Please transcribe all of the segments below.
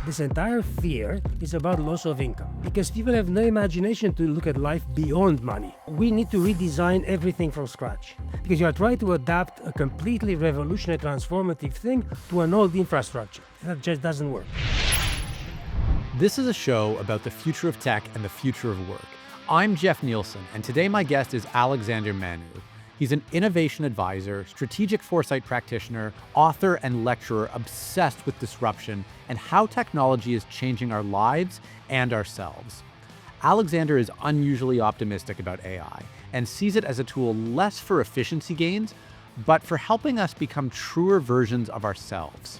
This entire fear is about loss of income because people have no imagination to look at life beyond money. We need to redesign everything from scratch because you are trying to adapt a completely revolutionary, transformative thing to an old infrastructure. That just doesn't work. This is a show about the future of tech and the future of work. I'm Geoff Nielson, and today my guest is Alexander Manu. He's an innovation advisor, strategic foresight practitioner, author, and lecturer obsessed with disruption and how technology is changing our lives and ourselves. Alexander is unusually optimistic about AI and sees it as a tool less for efficiency gains, but for helping us become truer versions of ourselves.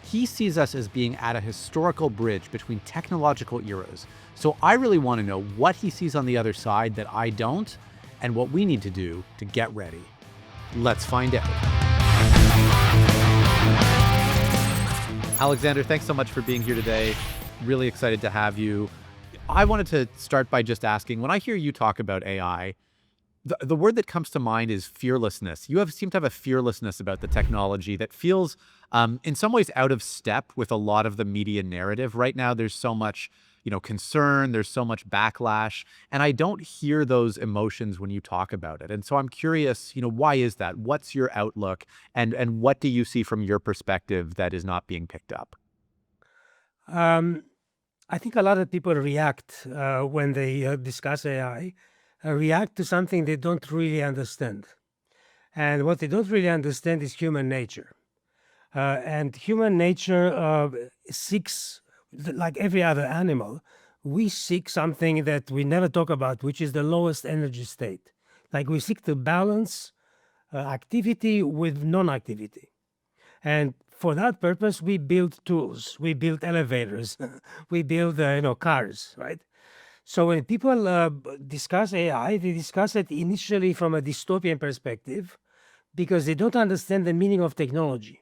He sees us as being at a historical bridge between technological eras. So I really want to know what he sees on the other side that I don't, and what we need to do to get ready. Let's find out. Alexander, thanks so much for being here today. Really excited to have you. I wanted to start by just asking, when I hear you talk about AI, the word that comes to mind is fearlessness. You seem to have a fearlessness about the technology that feels in some ways out of step with a lot of the media narrative. Right now, there's so much concern, there's so much backlash, and I don't hear those emotions when you talk about it. And so I'm curious, why is that? What's your outlook, and what do you see from your perspective that is not being picked up? I think a lot of people react when they discuss AI, react to something they don't really understand. And what they don't really understand is human nature. And human nature seeks, like every other animal, we seek something that we never talk about, which is the lowest energy state. Like we seek to balance activity with non-activity. And for that purpose, we build tools, we build elevators, we build cars, right? So when people discuss AI, they discuss it initially from a dystopian perspective because they don't understand the meaning of technology.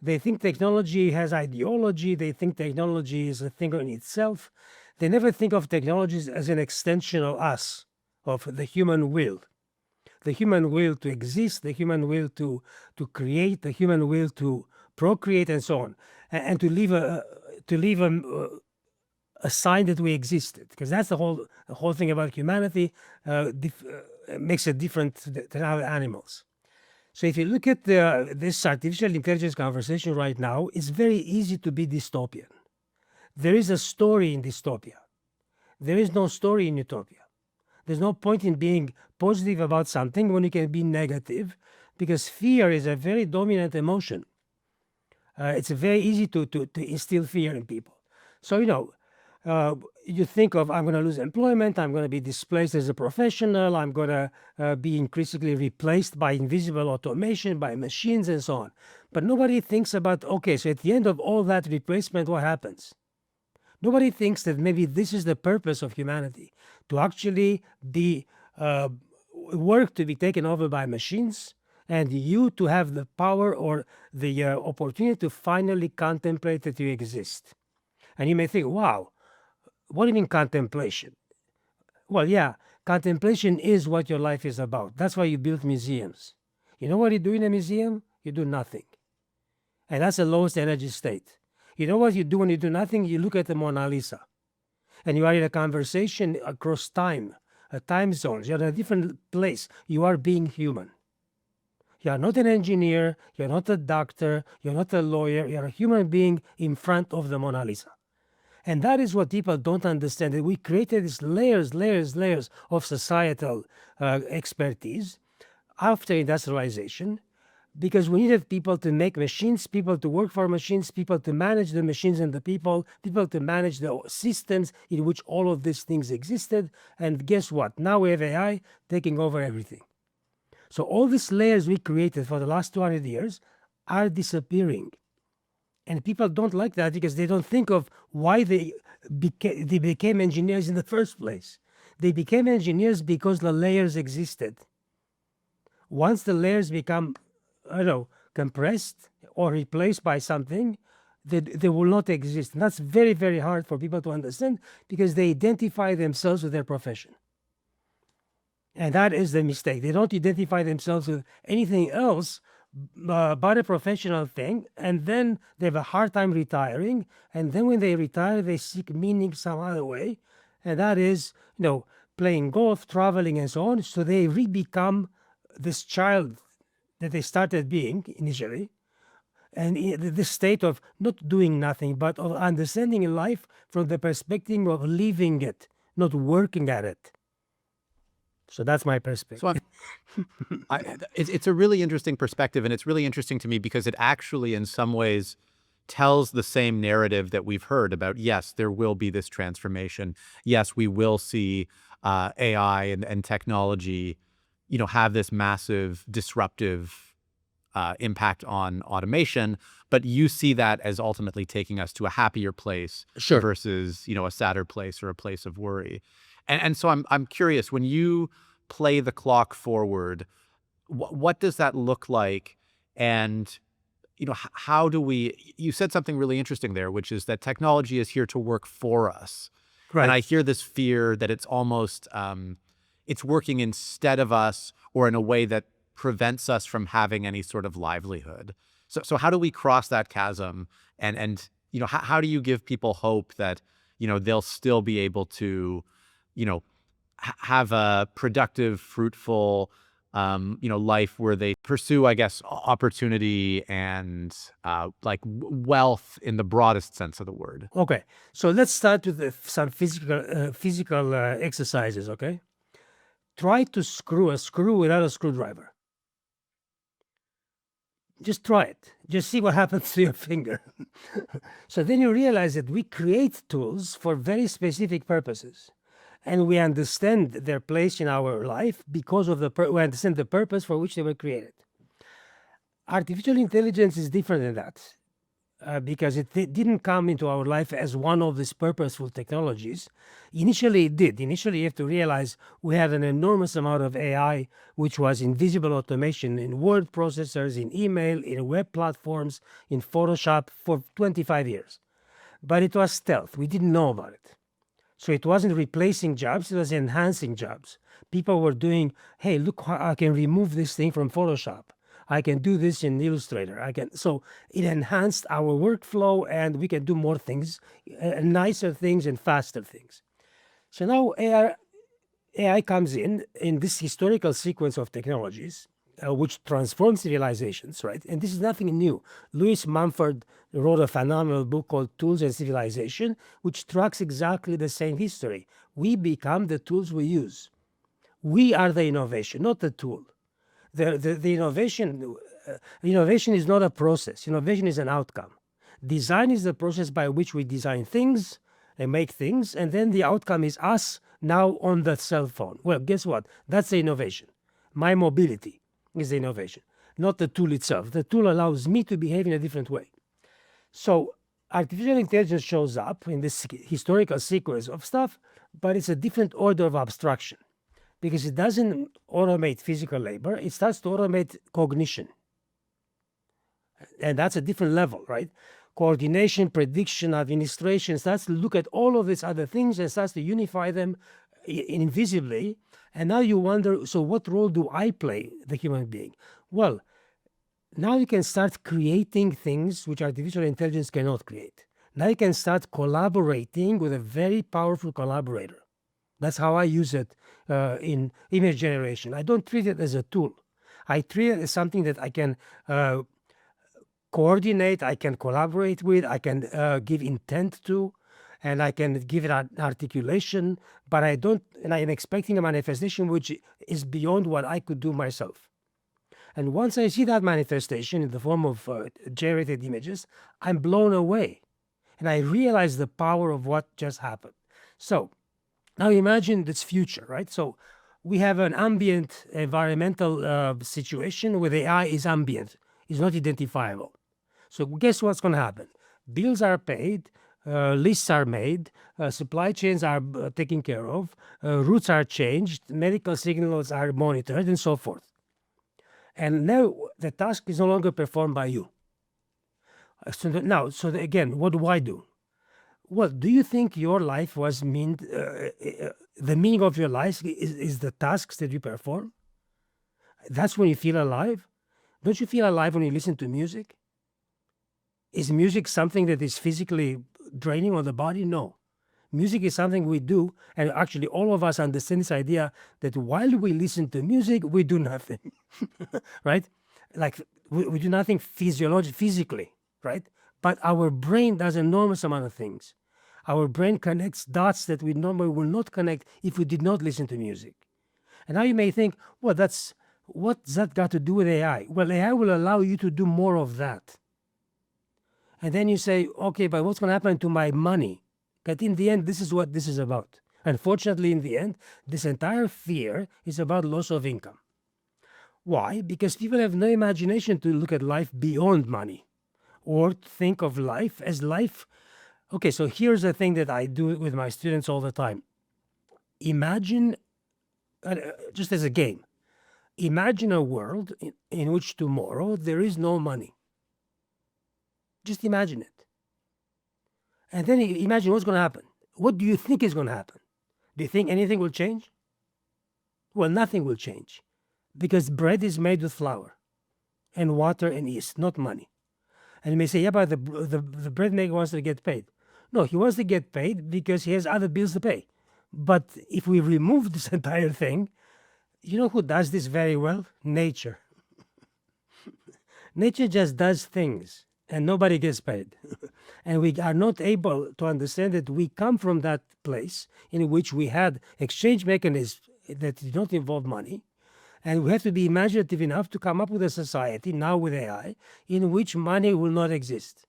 They think technology has ideology. They think technology is a thing in itself. They never think of technologies as an extension of us, of the human will. The human will to exist, the human will to create, the human will to procreate, and so on, and to leave a sign that we existed, because that's the whole thing about humanity. Makes it different than other animals. So if you look at this artificial intelligence conversation right now, it's very easy to be dystopian. There is a story in dystopia. There is no story in utopia. There's no point in being positive about something when you can be negative, because fear is a very dominant emotion. It's very easy to instill fear in people. So, you think of, I'm going to lose employment, I'm going to be displaced as a professional, I'm going to be increasingly replaced by invisible automation, by machines, and so on. But nobody thinks about, okay, so at the end of all that replacement, what happens? Nobody thinks that maybe this is the purpose of humanity, to actually be work to be taken over by machines, and you to have the power or the opportunity to finally contemplate that you exist. And you may think, wow, what do you mean contemplation? Well, yeah, contemplation is what your life is about. That's why you build museums. You know what you do in a museum? You do nothing. And that's the lowest energy state. You know what you do when you do nothing? You look at the Mona Lisa. And you are in a conversation across time zones. You're in a different place. You are being human. You are not an engineer. You're not a doctor. You're not a lawyer. You're a human being in front of the Mona Lisa. And that is what people don't understand, that we created these layers of societal expertise after industrialization, because we needed people to make machines, people to work for machines, people to manage the machines and the people to manage the systems in which all of these things existed. And guess what? Now we have AI taking over everything. So all these layers we created for the last 200 years are disappearing. And people don't like that because they don't think of why they became engineers in the first place. They became engineers because the layers existed. Once the layers become, compressed or replaced by something, they will not exist. And that's very, very hard for people to understand because they identify themselves with their profession. And that is the mistake. They don't identify themselves with anything else about a professional thing, and then they have a hard time retiring. And then when they retire, they seek meaning some other way, and that is, playing golf, traveling, and so on. So they re-become this child that they started being initially, and this state of not doing nothing, but of understanding life from the perspective of living it, not working at it. So that's my perspective. So it's a really interesting perspective, and it's really interesting to me because it actually, in some ways, tells the same narrative that we've heard about, yes, there will be this transformation. Yes, we will see AI and technology, have this massive disruptive impact on automation, but you see that as ultimately taking us to a happier place Sure. versus, a sadder place or a place of worry. And so I'm curious, when you play the clock forward, what does that look like? And, how do you said something really interesting there, which is that technology is here to work for us. Right. And I hear this fear that it's almost, it's working instead of us or in a way that prevents us from having any sort of livelihood. So how do we cross that chasm? And how do you give people hope that, they'll still be able to, have a productive, fruitful, life where they pursue, I guess, opportunity and like wealth in the broadest sense of the word? Okay, so let's start with some physical exercises. Okay, try to screw a screw without a screwdriver. Just try it. Just see what happens to your finger. So then you realize that we create tools for very specific purposes, and we understand their place in our life because of we understand the purpose for which they were created. Artificial intelligence is different than that. Because it didn't come into our life as one of these purposeful technologies. Initially, it did. Initially, you have to realize we had an enormous amount of AI, which was invisible automation in word processors, in email, in web platforms, in Photoshop for 25 years. But it was stealth. We didn't know about it. So it wasn't replacing jobs, it was enhancing jobs. People were doing, hey, look how I can remove this thing from Photoshop. I can do this in Illustrator. So it enhanced our workflow, and we can do more things, nicer things and faster things. So now AI comes in this historical sequence of technologies, which transform civilizations, right? And this is nothing new. Louis Mumford wrote a phenomenal book called Tools and Civilization, which tracks exactly the same history. We become the tools we use. We are the innovation, not the tool. The innovation is not a process. Innovation is an outcome. Design is the process by which we design things and make things, and then the outcome is us now on the cell phone. Well, guess what? That's the innovation. My mobility is the innovation, not the tool itself. The tool allows me to behave in a different way. So artificial intelligence shows up in this historical sequence of stuff, but it's a different order of abstraction, because it doesn't automate physical labor. It starts to automate cognition. And that's a different level, right? Coordination, prediction, administration starts to look at all of these other things and starts to unify them invisibly. And now you wonder, so what role do I play, the human being? Well, now you can start creating things which artificial intelligence cannot create. Now you can start collaborating with a very powerful collaborator. That's how I use it in image generation. I don't treat it as a tool. I treat it as something that I can coordinate, I can collaborate with, I can give intent to, and I can give it an articulation, but I am expecting a manifestation which is beyond what I could do myself. And once I see that manifestation in the form of generated images, I'm blown away. And I realize the power of what just happened. So now imagine this future, right? So we have an ambient environmental situation where the AI is ambient, is not identifiable. So guess what's going to happen? Bills are paid, lists are made, supply chains are taken care of, routes are changed, medical signals are monitored, and so forth. And now the task is no longer performed by you. So again, what do I do? Well, do you think your life was the meaning of your life is the tasks that you perform? That's when you feel alive? Don't you feel alive when you listen to music? Is music something that is physically draining on the body? No. Music is something we do, and actually all of us understand this idea that while we listen to music, we do nothing, right? Like we do nothing physically, right? But our brain does an enormous amount of things. Our brain connects dots that we normally will not connect if we did not listen to music. And now you may think, well, what's that got to do with AI? Well, AI will allow you to do more of that. And then you say, okay, but what's going to happen to my money? But in the end, this is what this is about. Unfortunately, in the end, this entire fear is about loss of income. Why? Because people have no imagination to look at life beyond money or think of life as life. Okay, so here's the thing that I do with my students all the time. Imagine, just as a game, imagine a world in which tomorrow there is no money. Just imagine it. And then imagine what's going to happen. What do you think is going to happen? Do you think anything will change? Well, nothing will change because bread is made with flour and water and yeast, not money. And you may say, yeah, but the bread maker wants to get paid. No, he wants to get paid because he has other bills to pay. But if we remove this entire thing, you know who does this very well? Nature. Nature just does things and nobody gets paid. And we are not able to understand that we come from that place in which we had exchange mechanisms that did not involve money. And we have to be imaginative enough to come up with a society, now with AI, in which money will not exist.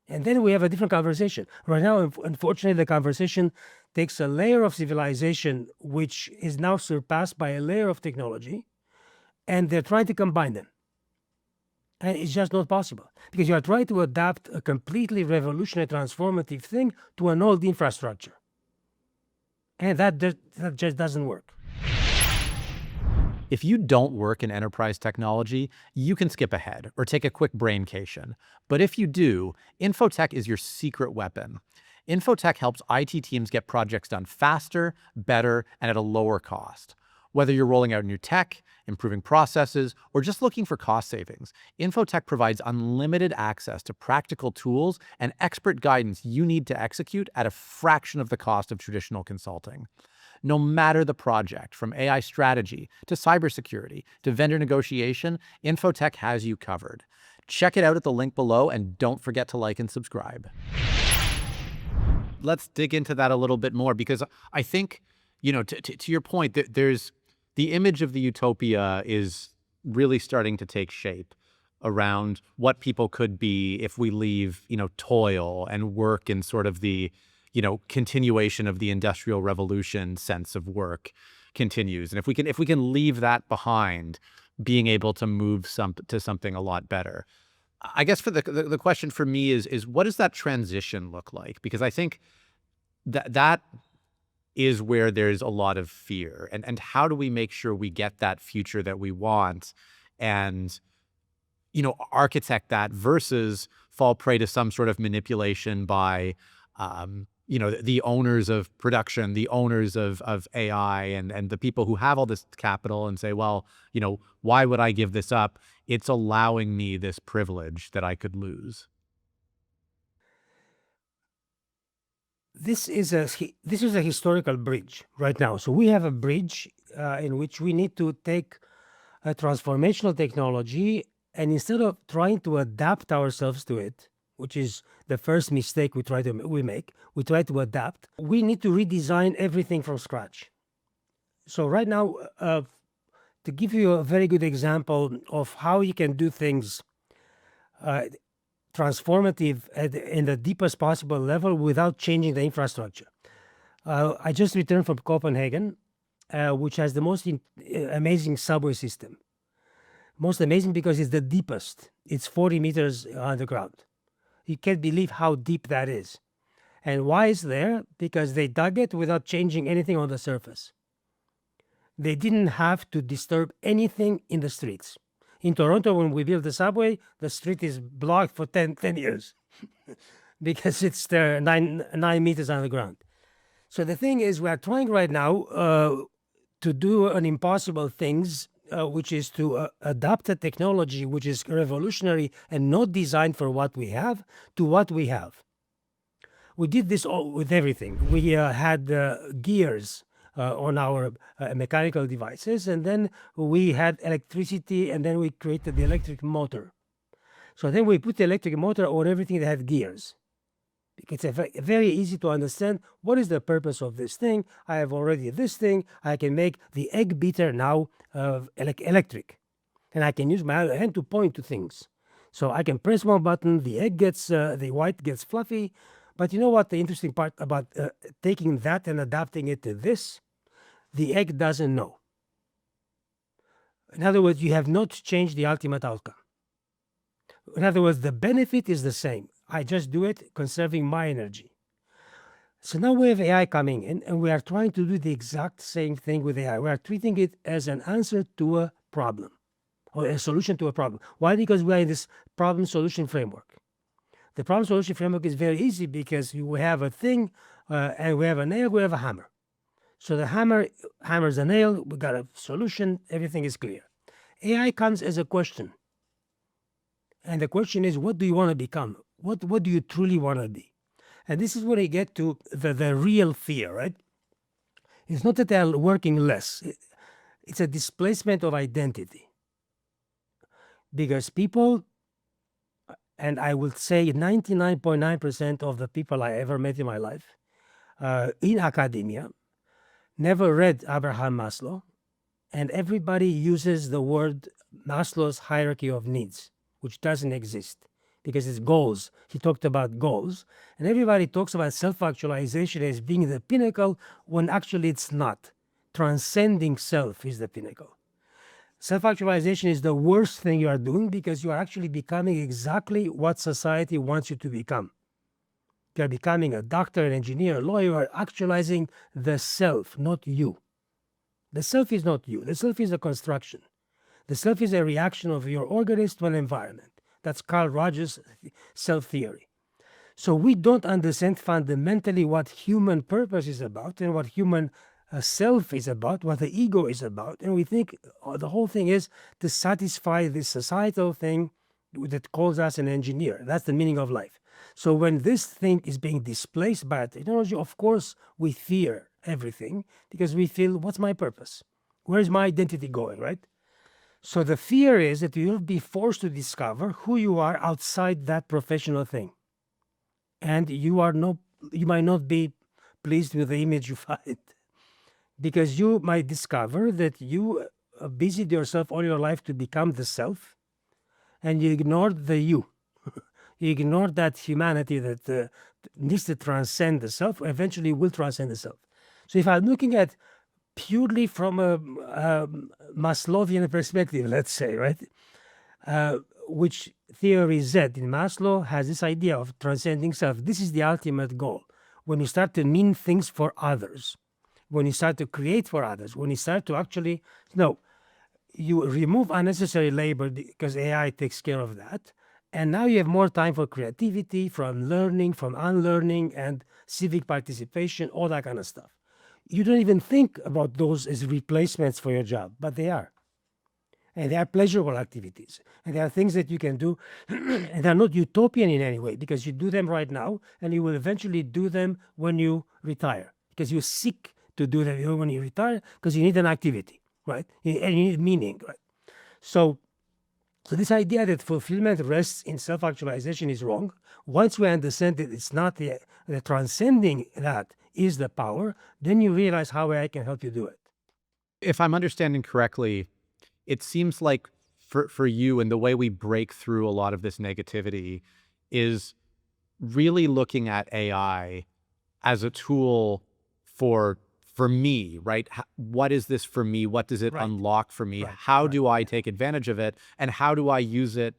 And then we have a different conversation. Right now, unfortunately, the conversation takes a layer of civilization, which is now surpassed by a layer of technology, and they're trying to combine them. And it's just not possible because you are trying to adapt a completely revolutionary, transformative thing to an old infrastructure. And that just doesn't work. If you don't work in enterprise technology, you can skip ahead or take a quick braincation. But if you do, infotech is your secret weapon. Infotech helps IT teams get projects done faster, better, and at a lower cost. Whether you're rolling out new tech, improving processes, or just looking for cost savings, Infotech provides unlimited access to practical tools and expert guidance you need to execute at a fraction of the cost of traditional consulting. No matter the project, from AI strategy to cybersecurity to vendor negotiation, Infotech has you covered. Check it out at the link below and don't forget to like and subscribe. Let's dig into that a little bit more because I think, you know, to your point, there's the image of the utopia is really starting to take shape around what people could be if we leave, you know, toil and work in sort of the, you know, continuation of the Industrial Revolution sense of work continues. And if we can leave that behind, being able to move to something a lot better. I guess for the question for me is what does that transition look like? Because I think that is where there's a lot of fear. And how do we make sure we get that future that we want and, you know, architect that versus fall prey to some sort of manipulation by, you know, the owners of production, the owners of AI and the people who have all this capital and say, well, you know, why would I give this up? It's allowing me this privilege that I could lose. This is a historical bridge right now. So we have a bridge in which we need to take a transformational technology, and instead of trying to adapt ourselves to it, which is the first mistake we try to adapt. We need to redesign everything from scratch. So right now, to give you a very good example of how you can do things transformative in the deepest possible level without changing the infrastructure. I just returned from Copenhagen, which has the most amazing subway system. Most amazing because it's the deepest. It's 40 meters underground. You can't believe how deep that is. And why it's there? Because they dug it without changing anything on the surface. They didn't have to disturb anything in the streets. In Toronto, when we built the subway, the street is blocked for 10 years because it's there 9 meters underground. So the thing is, we are trying right now to do an impossible things which is to adapt a technology which is revolutionary and not designed for what we have to what we have. We did this all with everything. We had gears on our mechanical devices, and then we had electricity, and then we created the electric motor. So then we put the electric motor on everything that had gears. It's very easy to understand what is the purpose of this thing. I have already this thing. I can make the egg beater now electric. And I can use my other hand to point to things. So I can press one button, the egg gets, the white gets fluffy. But you know what the interesting part about taking that and adapting it to this? The egg doesn't know. In other words, you have not changed the ultimate outcome. In other words, the benefit is the same. I just do it conserving my energy. So now we have AI coming in, and we are trying to do the exact same thing with AI. We are treating it as an answer to a problem or a solution to a problem. Why? Because we are in this problem-solution framework. The problem-solution framework is very easy because we have a thing, and we have a nail, we have a hammer. So the hammer hammers a nail, we got a solution, everything is clear. AI comes as a question. And the question is, what do you want to become? What do you truly want to be? And this is where you get to the real fear, right? It's not that they are working less. It's a displacement of identity. Because people, and I would say 99.9% of the people I ever met in my life, in academia, never read Abraham Maslow, and everybody uses the word Maslow's hierarchy of needs, which doesn't exist because it's goals. He talked about goals, and everybody talks about self-actualization as being the pinnacle when actually it's not. Transcending self is the pinnacle. Self-actualization is the worst thing you are doing because you are actually becoming exactly what society wants you to become. You are becoming a doctor, an engineer, a lawyer. You are actualizing the self, not you. The self is not you. The self is a construction. The self is a reaction of your organism to an environment. That's Carl Rogers' self-theory. So we don't understand fundamentally what human purpose is about and what human self is about, what the ego is about. And we think the whole thing is to satisfy this societal thing that calls us an engineer. That's the meaning of life. So when this thing is being displaced by technology, of course, we fear everything because we feel, what's my purpose? Where is my identity going, right? So the fear is that you'll be forced to discover who you are outside that professional thing. And you might not be pleased with the image you find. Because you might discover that you busied yourself all your life to become the self, and you ignored the you. You ignored that humanity that needs to transcend the self, eventually will transcend the self. So if I'm looking at purely from a Maslowian perspective, let's say, right? Which theory Z in Maslow has this idea of transcending self. This is the ultimate goal. When you start to mean things for others, when you start to create for others, when you start to actually, you remove unnecessary labor because AI takes care of that. And now you have more time for creativity, from learning, from unlearning, and civic participation, all that kind of stuff. You don't even think about those as replacements for your job, but they are. And they are pleasurable activities. And they are things that you can do, and they're not utopian in any way, because you do them right now, and you will eventually do them when you retire, because you're sick to do them when you retire, because you need an activity, right? And you need meaning, right? So this idea that fulfillment rests in self-actualization is wrong. Once we understand that it's not the transcending that is the power, then you realize how I can help you do it. If I'm understanding correctly, it seems like for you and the way we break through a lot of this negativity is really looking at AI as a tool for me, right? What is this for me? What does it unlock for me? How do I take advantage of it? And how do I use it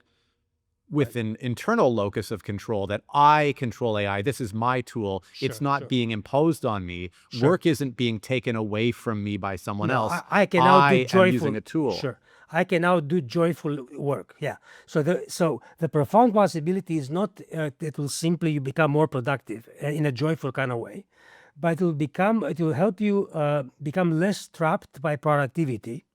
with an internal locus of control that I control AI? This is my tool. It's not being imposed on me. Work isn't being taken away from me by someone else. I can now do joyful, am using a tool. I can now do joyful work. Yeah. So the profound possibility is not that will simply become more productive in a joyful kind of way, but it will help you become less trapped by productivity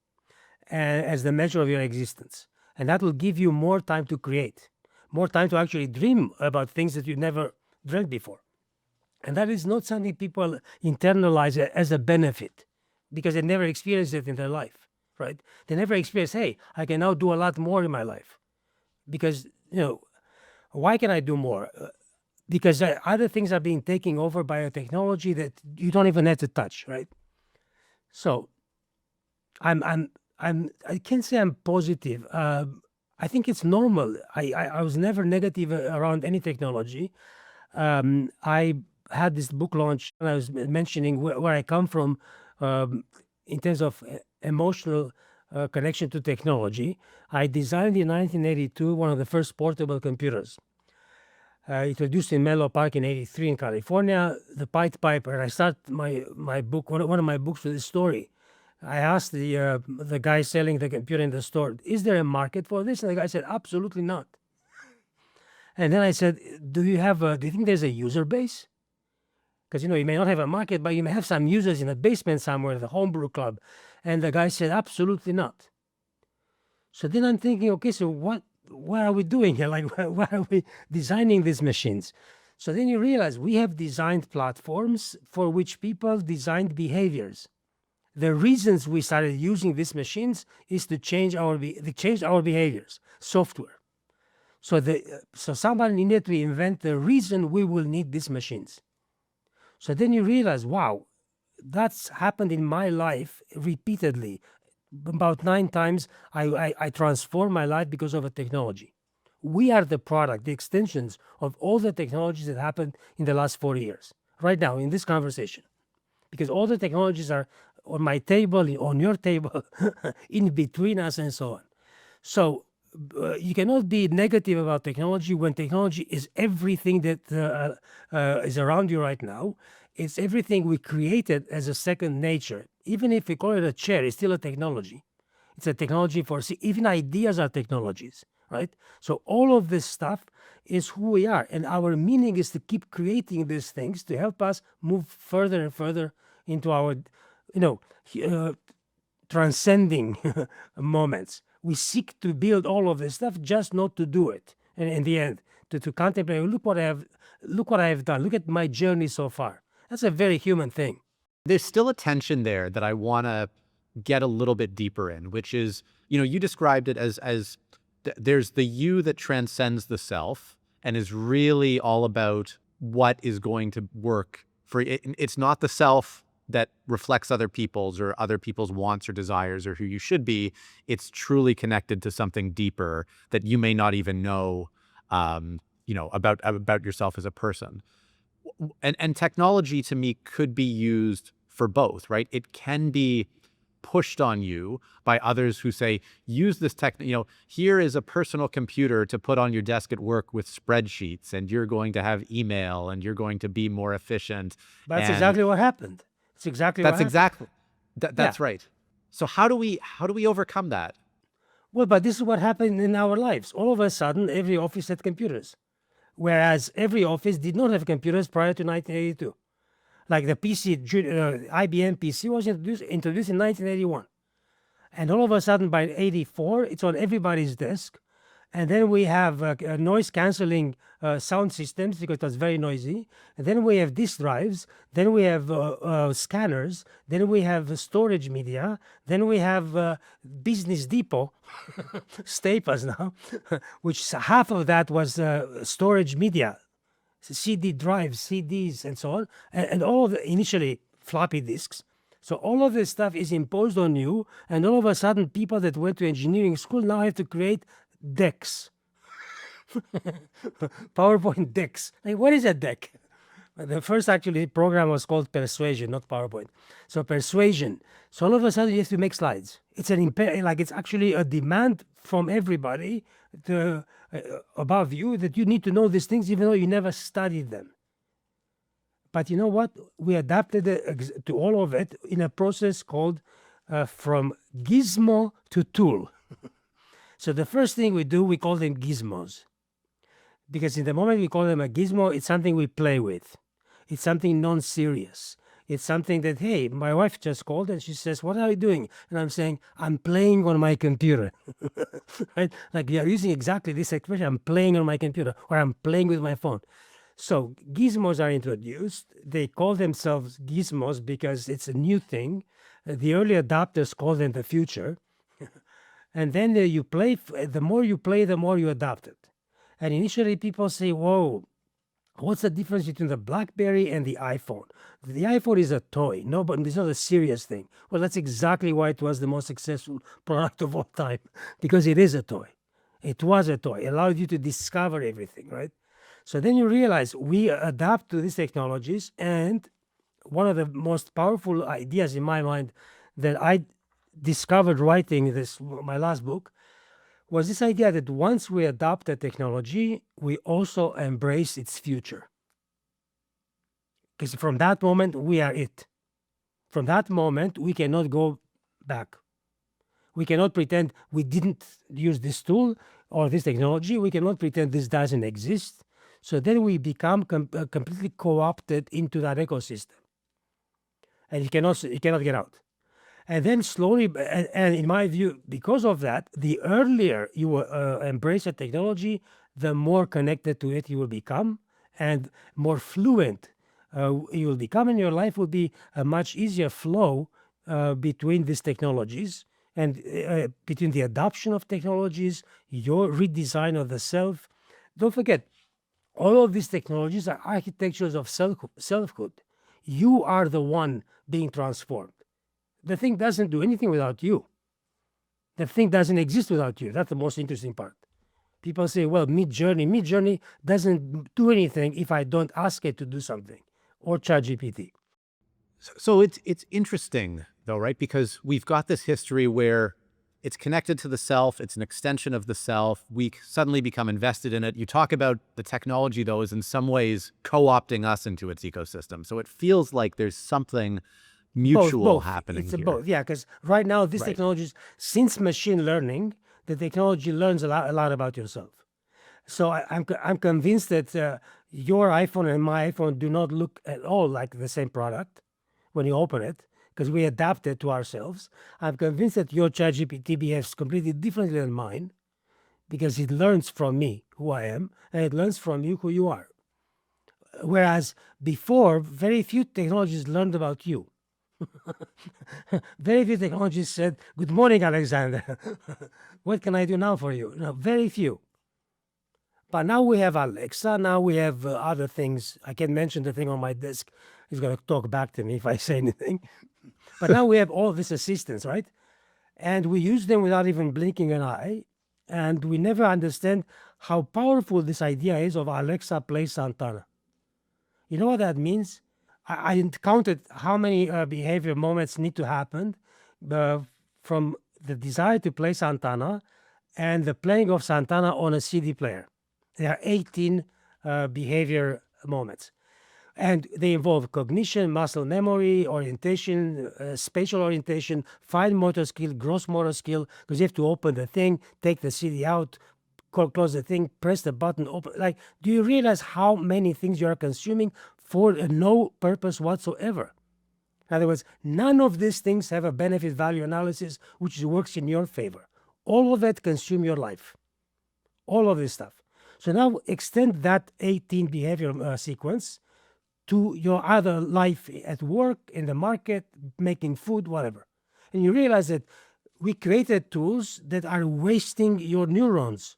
as the measure of your existence. And that will give you more time to create, more time to actually dream about things that you never dreamt before. And that is not something people internalize as a benefit because they never experienced it in their life, right? They never experienced, hey, I can now do a lot more in my life. Because, why can I do more? Because other things are being taken over by a technology that you don't even have to touch, right? So I can't say I'm positive. I think it's normal. I was never negative around any technology. I had this book launch, and I was mentioning where I come from in terms of emotional connection to technology. I designed in 1982 one of the first portable computers. Introduced in Menlo Park in '83 in California, the Pied Piper. And I start my book, one of my books, with this story. I asked the guy selling the computer in the store, "Is there a market for this?" And the guy said, "Absolutely not." And then I said, do you think there's a user base? Because, you may not have a market, but you may have some users in a basement somewhere, the homebrew club. And the guy said, absolutely not. So then I'm thinking, okay, so what are we doing here? Like, why are we designing these machines? So then you realize we have designed platforms for which people designed behaviors. The reasons we started using these machines is to change our behaviors, software. So somebody needed to invent the reason we will need these machines. So then you realize, wow, that's happened in my life repeatedly. About 9 times I transformed my life because of a technology. We are the product, the extensions of all the technologies that happened in the last 40 years, right now in this conversation. Because all the technologies are on my table, on your table, in between us, and so on. So you cannot be negative about technology when technology is everything that is around you right now. It's everything we created as a second nature. Even if we call it a chair, it's still a technology. It's a technology even ideas are technologies, right? So all of this stuff is who we are. And our meaning is to keep creating these things to help us move further and further into our, transcending moments. We seek to build all of this stuff, just not to do it. And in the end, to contemplate, look what I have done. Look at my journey so far. That's a very human thing. There's still a tension there that I want to get a little bit deeper in, which is, you described it as there's the you that transcends the self and is really all about what is going to work for it. It's not the self that reflects other people's wants or desires or who you should be. It's truly connected to something deeper that you may not even know, about yourself as a person. And technology to me could be used for both, right? It can be pushed on you by others who say, use this tech, here is a personal computer to put on your desk at work with spreadsheets, and you're going to have email and you're going to be more efficient. That's exactly what happened. It's exactly what happened. That's right. So how do we overcome that? Well, but this is what happened in our lives. All of a sudden, every office had computers, whereas every office did not have computers prior to 1982. Like the PC, IBM PC was introduced in 1981. And all of a sudden, by 84, it's on everybody's desk. And then we have noise canceling sound systems because it was very noisy. And then we have disk drives. Then we have scanners. Then we have storage media. Then we have Business Depot, Staples now, which half of that was storage media, CD drives, CDs, and so on. And all of initially floppy disks. So all of this stuff is imposed on you. And all of a sudden, people that went to engineering school now have to create decks. PowerPoint decks. Like, what is a deck? The first actually program was called Persuasion, not PowerPoint. So Persuasion. So all of a sudden you have to make slides. It's it's actually a demand from everybody above you that you need to know these things even though you never studied them. But you know what? We adapted to all of it in a process called from gizmo to tool. So the first thing we do, we call them gizmos. Because in the moment we call them a gizmo, it's something we play with. It's something non-serious. It's something that, hey, my wife just called and she says, what are you doing? And I'm saying, I'm playing on my computer. Right? Like we are using exactly this expression, I'm playing on my computer, or I'm playing with my phone. So gizmos are introduced. They call themselves gizmos because it's a new thing. The early adopters call them the future. And then you play, the more you play, the more you adopt it. And initially people say, whoa, what's the difference between the BlackBerry and the iPhone? The iPhone is a toy. No, but it's not a serious thing. Well, that's exactly why it was the most successful product of all time, because it is a toy. It was a toy. It allowed you to discover everything, right? So then you realize we adapt to these technologies, and one of the most powerful ideas in my mind that I discovered writing this, my last book, was this idea that once we adopt a technology, we also embrace its future. Because from that moment, we are it. From that moment, we cannot go back. We cannot pretend we didn't use this tool or this technology. We cannot pretend this doesn't exist. So then we become completely co-opted into that ecosystem. And you cannot get out. And then slowly, and in my view, because of that, the earlier you embrace a technology, the more connected to it you will become, and more fluent you will become, and your life will be a much easier flow between these technologies, and between the adoption of technologies, your redesign of the self. Don't forget, all of these technologies are architectures of selfhood. You are the one being transformed. The thing doesn't do anything without you. The thing doesn't exist without you. That's the most interesting part. People say, well, Mid-Journey doesn't do anything if I don't ask it to do something, or ChatGPT. So it's interesting though, right? Because we've got this history where it's connected to the self, it's an extension of the self, we suddenly become invested in it. You talk about the technology though is in some ways co-opting us into its ecosystem. So it feels like there's something mutual happening it's here. Both, yeah, because right now these Right. technologies, since machine learning, the technology learns a lot about yourself. So I'm convinced that your iPhone and my iPhone do not look at all like the same product when you open it, because we adapt it to ourselves. I'm convinced that your ChatGPT behaves completely differently than mine, because it learns from me who I am, and it learns from you who you are. Whereas before, very few technologies learned about you. Very few technologies said, good morning, Alexander. What can I do now for you? No, very few. But now we have Alexa, now we have other things. I can mention the thing on my desk. He's going to talk back to me if I say anything. But now we have all these assistants, right? And we use them without even blinking an eye. And we never understand how powerful this idea is of Alexa play Santana. You know what that means? I counted how many behavior moments need to happen from the desire to play Santana and the playing of Santana on a CD player. There are 18 behavior moments. And they involve cognition, muscle memory, orientation, spatial orientation, fine motor skill, gross motor skill, because you have to open the thing, take the CD out, close the thing, press the button, open. Like, do you realize how many things you are consuming for no purpose whatsoever? In other words, none of these things have a benefit value analysis which works in your favor. All of it consume your life. All of this stuff. So now extend that 18 behavior sequence to your other life at work, in the market, making food, whatever. And you realize that we created tools that are wasting your neurons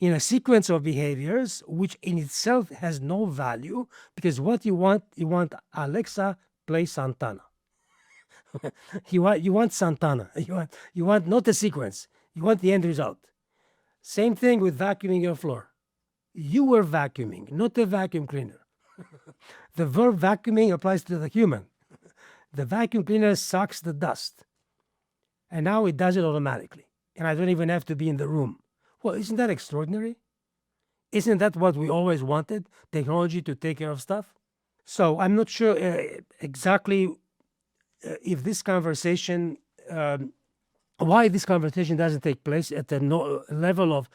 in a sequence of behaviors, which in itself has no value, because what you want Alexa play Santana. you want Santana. You want not the sequence. You want the end result. Same thing with vacuuming your floor. You were vacuuming, not the vacuum cleaner. The verb vacuuming applies to the human. The vacuum cleaner sucks the dust. And now it does it automatically. And I don't even have to be in the room. Well, isn't that extraordinary? Isn't that what we always wanted? Technology to take care of stuff? So I'm not sure exactly if this conversation, why this conversation doesn't take place at the level of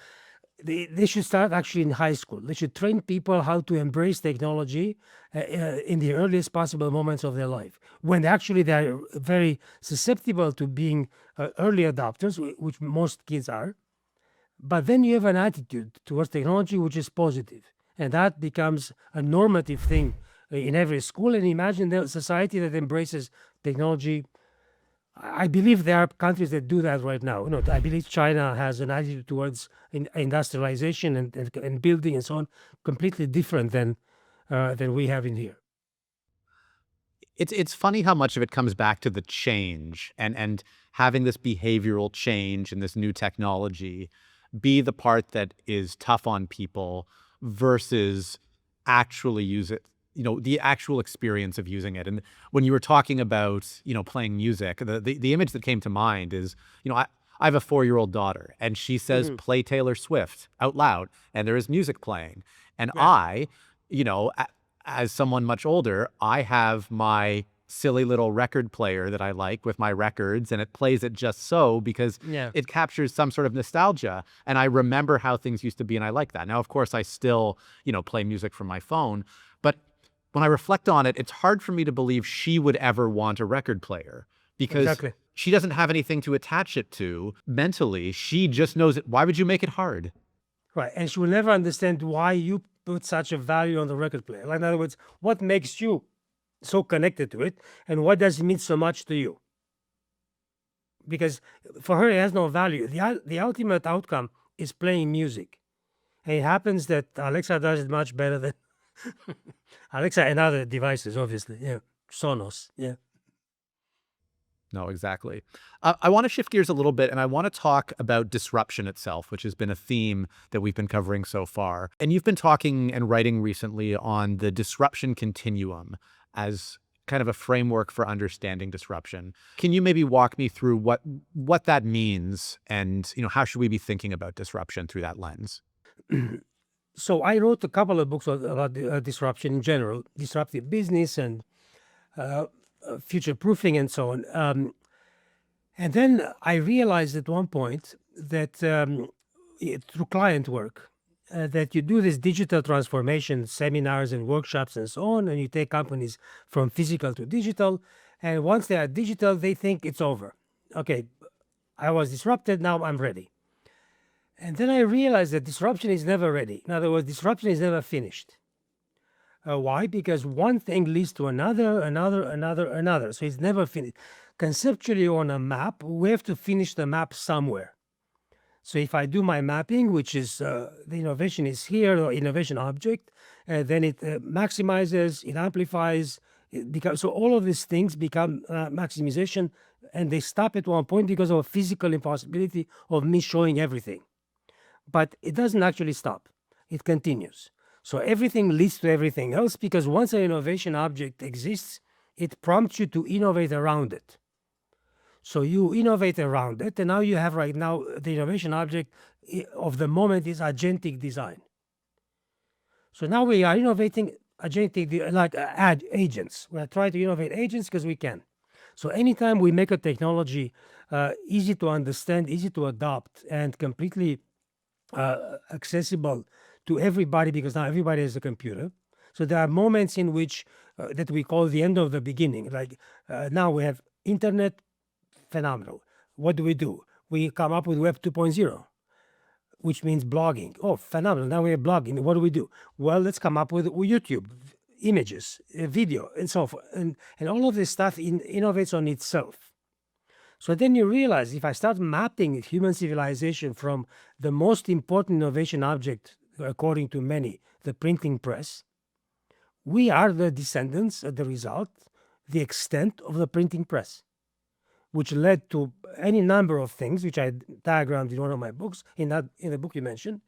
they should start actually in high school. They should train people how to embrace technology in the earliest possible moments of their life, when actually they're very susceptible to being early adopters, which most kids are. But then you have an attitude towards technology which is positive, and that becomes a normative thing in every school. And imagine the society that embraces technology. I believe there are countries that do that right now. I believe China has an attitude towards industrialization and building and so on, completely different than we have in here. It's funny how much of it comes back to the change and having this behavioral change and this new technology be the part that is tough on people versus actually use it, the actual experience of using it. And when you were talking about, playing music, the image that came to mind is, I have a 4-year-old daughter and she says, play Taylor Swift out loud and there is music playing. And Right. as someone much older, I have my silly little record player that I like with my records, and it plays it just so because Yeah. it captures some sort of nostalgia. And I remember how things used to be, and I like that. Now, of course, I still, play music from my phone. But when I reflect on it, it's hard for me to believe she would ever want a record player because Exactly. she doesn't have anything to attach it to mentally. She just knows it. Why would you make it hard? Right. And she will never understand why you put such a value on the record player. Like, in other words, what makes you so connected to it, and what does it mean so much to you? Because for her, it has no value. The ultimate outcome is playing music. And it happens that Alexa does it much better than Alexa and other devices, obviously. Yeah. Sonos. Yeah. No, exactly. I want to shift gears a little bit, and I want to talk about disruption itself, which has been a theme that we've been covering so far. And you've been talking and writing recently on the disruption continuum as kind of a framework for understanding disruption. Can you maybe walk me through what that means, and how should we be thinking about disruption through that lens? So I wrote a couple of books about disruption in general, disruptive business and future proofing and so on. And then I realized at one point that through client work, that you do this digital transformation seminars and workshops and so on, and you take companies from physical to digital. And once they are digital, they think it's over. Okay, I was disrupted, now I'm ready. And then I realized that disruption is never ready. In other words, disruption is never finished. Why? Because one thing leads to another, another. So it's never finished. Conceptually, on a map, we have to finish the map somewhere. So if I do my mapping, which is the innovation is here, or innovation object, then it maximizes, it amplifies, so all of these things become maximization, and they stop at one point because of a physical impossibility of me showing everything. But it doesn't actually stop. It continues. So everything leads to everything else, because once an innovation object exists, it prompts you to innovate around it. So you innovate around it, and now you have right now the innovation object of the moment is agentic design. So now we are innovating agentic, like ad agents. We are trying to innovate agents because we can. So anytime we make a technology easy to understand, easy to adopt, and completely accessible to everybody, because now everybody has a computer. So there are moments in which that we call the end of the beginning. Like now we have internet, phenomenal. What do? We come up with Web 2.0, which means blogging. Oh, phenomenal. Now we have blogging. What do? Well, let's come up with YouTube, images, video, and so forth. And all of this stuff innovates on itself. So then you realize, if I start mapping human civilization from the most important innovation object, according to many, the printing press, we are the descendants, the result, the extent of the printing press, which led to any number of things, which I diagrammed in one of my books, in the book you mentioned.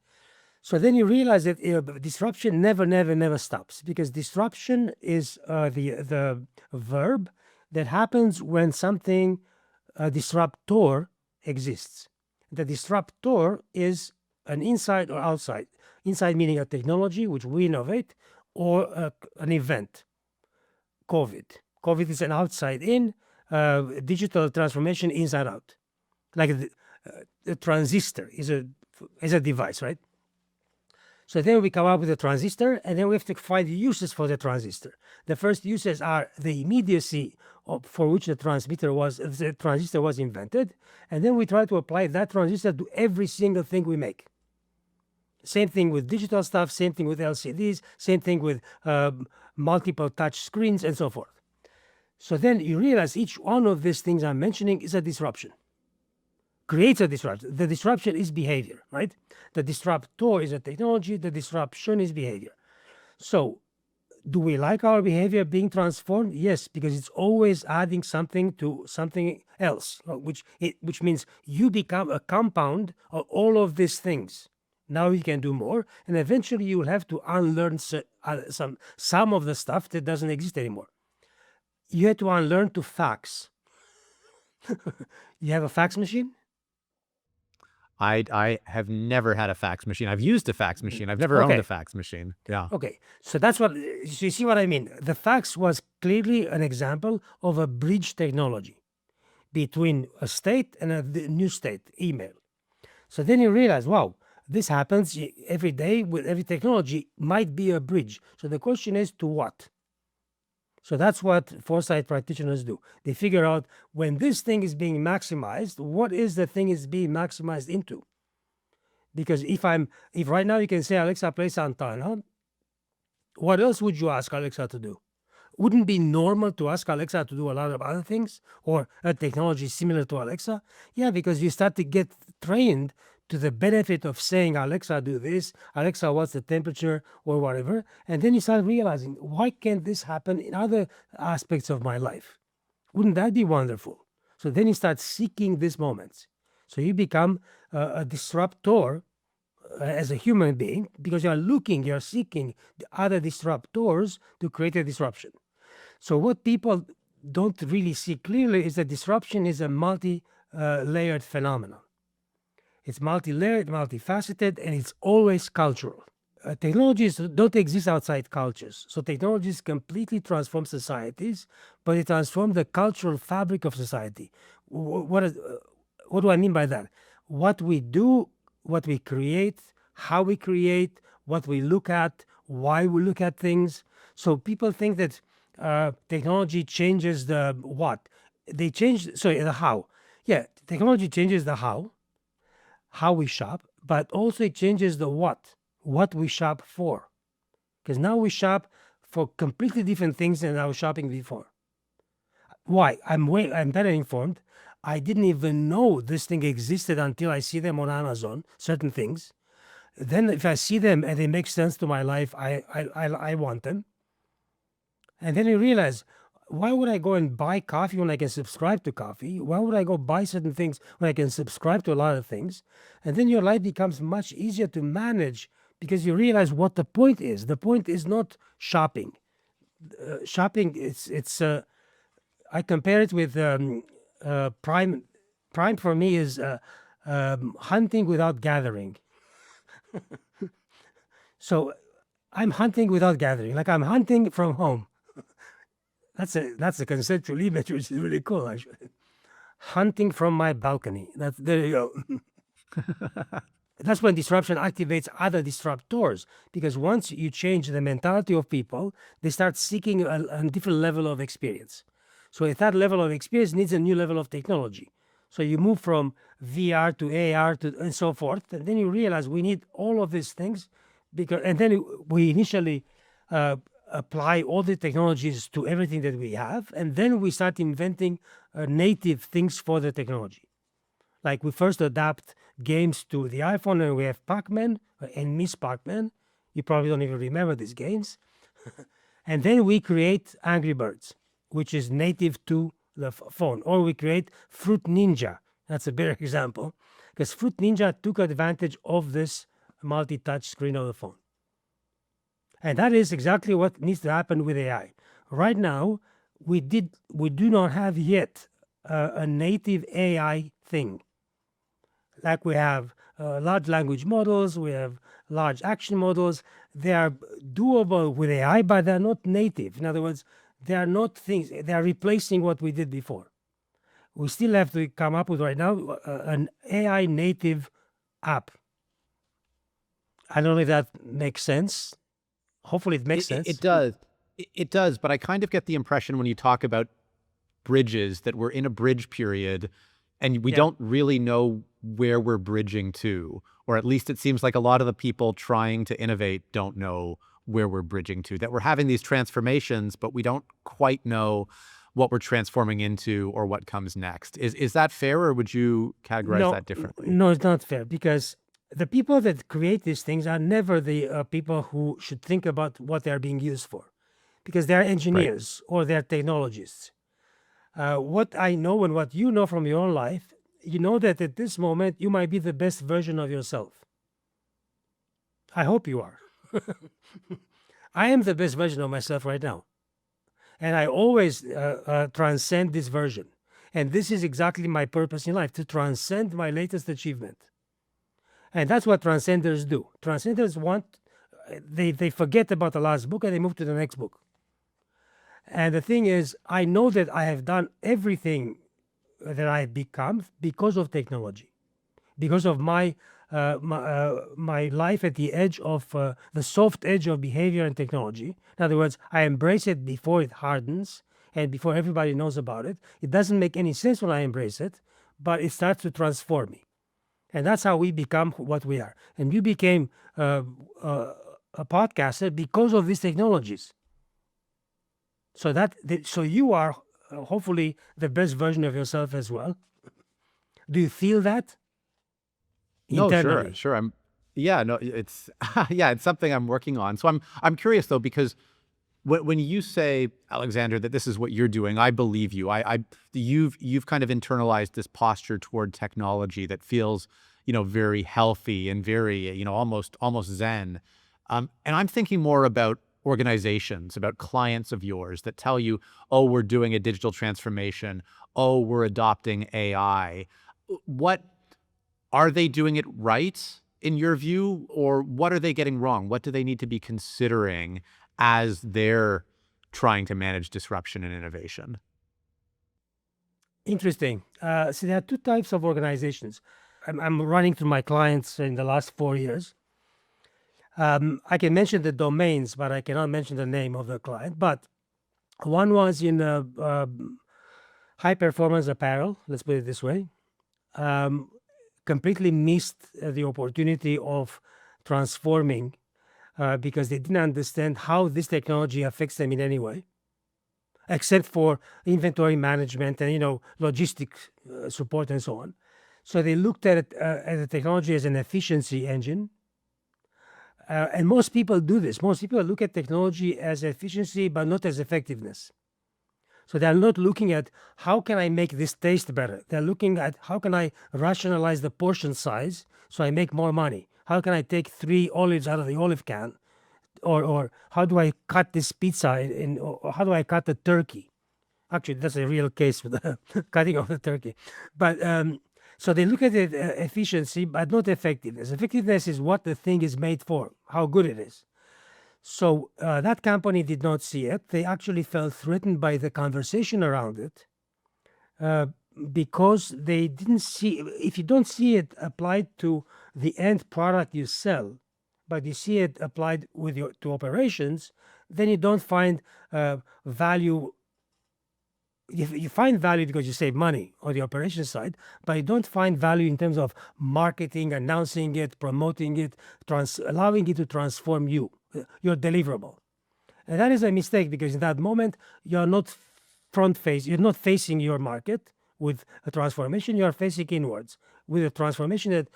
So then you realize that disruption never stops, because disruption is the verb that happens when something disruptor exists. The disruptor is an inside or outside. Inside meaning a technology which we innovate, or an event. COVID. COVID is an outside in, digital transformation inside out. Like the transistor is a device, right? So then we come up with a transistor, and then we have to find uses for the transistor. The first uses are the immediacy for which the transistor was invented, and then we try to apply that transistor to every single thing we make. Same thing with digital stuff, same thing with LCDs, same thing with multiple touch screens, and so forth. So then you realize each one of these things I'm mentioning is a disruption, creates a disruption. The disruption is behavior, right? The disruptor is a technology, the disruption is behavior. So do we like our behavior being transformed? Yes, because it's always adding something to something else, which means you become a compound of all of these things. Now you can do more, and eventually you will have to unlearn some of the stuff that doesn't exist anymore. You have to unlearn to fax. You have a fax machine? I have never had a fax machine. I've used a fax machine. I've never owned a fax machine. Yeah. Okay. So that's what you see what I mean. The fax was clearly an example of a bridge technology between a state and a new state, email. So then you realize, wow, this happens every day with every technology, might be a bridge. So the question is, to what? So that's what foresight practitioners do. They figure out when this thing is being maximized, what is the thing is being maximized into? Because if right now you can say, Alexa, play Santana, what else would you ask Alexa to do? Wouldn't it be normal to ask Alexa to do a lot of other things, or a technology similar to Alexa? Yeah, because you start to get trained to the benefit of saying, Alexa, do this, Alexa, what's the temperature, or whatever. And then you start realizing, why can't this happen in other aspects of my life? Wouldn't that be wonderful? So then you start seeking these moments. So you become a disruptor as a human being, because you're seeking the other disruptors to create a disruption. So what people don't really see clearly is that disruption is a multi-layered phenomenon. It's multi-layered, multifaceted, and it's always cultural. Technologies don't exist outside cultures. So technologies completely transform societies, but they transform the cultural fabric of society. What do I mean by that? What we do, what we create, how we create, what we look at, why we look at things. So people think that technology changes the what. The how. Yeah, technology changes the how we shop, but also it changes the what we shop for. Because now we shop for completely different things than I was shopping before. Why? I'm better informed. I didn't even know this thing existed until I see them on Amazon, certain things. Then if I see them and they make sense to my life, I want them. And then you realize, why would I go and buy coffee when I can subscribe to coffee? Why would I go buy certain things when I can subscribe to a lot of things? And then your life becomes much easier to manage, because you realize what the point is. The point is not shopping. Shopping, I compare it with prime. Prime for me is hunting without gathering. So I'm hunting without gathering, like I'm hunting from home. That's a conceptual image, which is really cool, actually. Hunting from my balcony. There you go. That's when disruption activates other disruptors, because once you change the mentality of people, they start seeking a different level of experience. So if that level of experience needs a new level of technology. So you move from VR to AR and so forth, and then you realize we need all of these things, and then we initially apply all the technologies to everything that we have, and then we start inventing native things for the technology. Like we first adapt games to the iPhone, and we have Pac-Man and Miss Pac-Man. You probably don't even remember these games. And then we create Angry Birds, which is native to the phone. Or we create Fruit Ninja. That's a better example, because Fruit Ninja took advantage of this multi-touch screen of the phone. And that is exactly what needs to happen with AI. Right now, we do not have yet a native AI thing. Like we have large language models, we have large action models. They are doable with AI, but they're not native. In other words, they are not things, they are replacing what we did before. We still have to come up with right now an AI native app. I don't know if that makes sense. Hopefully it makes sense. It does. It does, but I kind of get the impression when you talk about bridges that we're in a bridge period and we Yeah. don't really know where we're bridging to, or at least it seems like a lot of the people trying to innovate don't know where we're bridging to, that we're having these transformations, but we don't quite know what we're transforming into or what comes next. Is that fair, or would you categorize No, that differently? no, it's not fair, because the people that create these things are never the people who should think about what they are being used for, because they're Right. engineers or they're technologists. What I know and what you know from your own life, you know that at this moment you might be the best version of yourself. I hope you are. I am the best version of myself right now. And I always transcend this version. And this is exactly my purpose in life, to transcend my latest achievement. And that's what transcenders do. Transcenders they forget about the last book and they move to the next book. And the thing is, I know that I have done everything that I've become because of technology, because of my life at the edge of the soft edge of behavior and technology. In other words, I embrace it before it hardens and before everybody knows about it. It doesn't make any sense when I embrace it, but it starts to transform me. And that's how we become what we are. And you became a podcaster because of these technologies. So you are hopefully the best version of yourself as well. Do you feel that No, sure, internally? sure. Yeah, no, it's, yeah, it's something I'm working on. So I'm curious though, because when you say, Alexander, that this is what you're doing, I believe you. You've kind of internalized this posture toward technology that feels, very healthy and very, almost zen. And I'm thinking more about organizations, about clients of yours that tell you, oh, we're doing a digital transformation. Oh, we're adopting AI. What are they doing it right in your view, or what are they getting wrong? What do they need to be considering as they're trying to manage disruption and innovation? Interesting. See, there are two types of organizations. I'm running through my clients in the last 4 years. I can mention the domains, but I cannot mention the name of the client. But one was in high performance apparel, let's put it this way. Completely missed the opportunity of transforming because they didn't understand how this technology affects them in any way, except for inventory management and logistics support and so on. So they looked at it as a technology as an efficiency engine. And most people do this. Most people look at technology as efficiency, but not as effectiveness. So they're not looking at how can I make this taste better. They're looking at how can I rationalize the portion size so I make more money. How can I take 3 olives out of the olive can, or how do I cut this pizza or how do I cut the turkey? Actually, that's a real case with the cutting of the turkey. But so they look at it efficiency, but not effectiveness. Effectiveness is what the thing is made for, how good it is. So that company did not see it. They actually felt threatened by the conversation around it because they didn't see. If you don't see it applied to the end product you sell, but you see it applied to operations, then you don't find value. You find value because you save money on the operations side, but you don't find value in terms of marketing, announcing it, promoting it, allowing it to transform you, your deliverable. And that is a mistake, because in that moment, you're not you're not facing your market with a transformation, you're facing inwards with a transformation that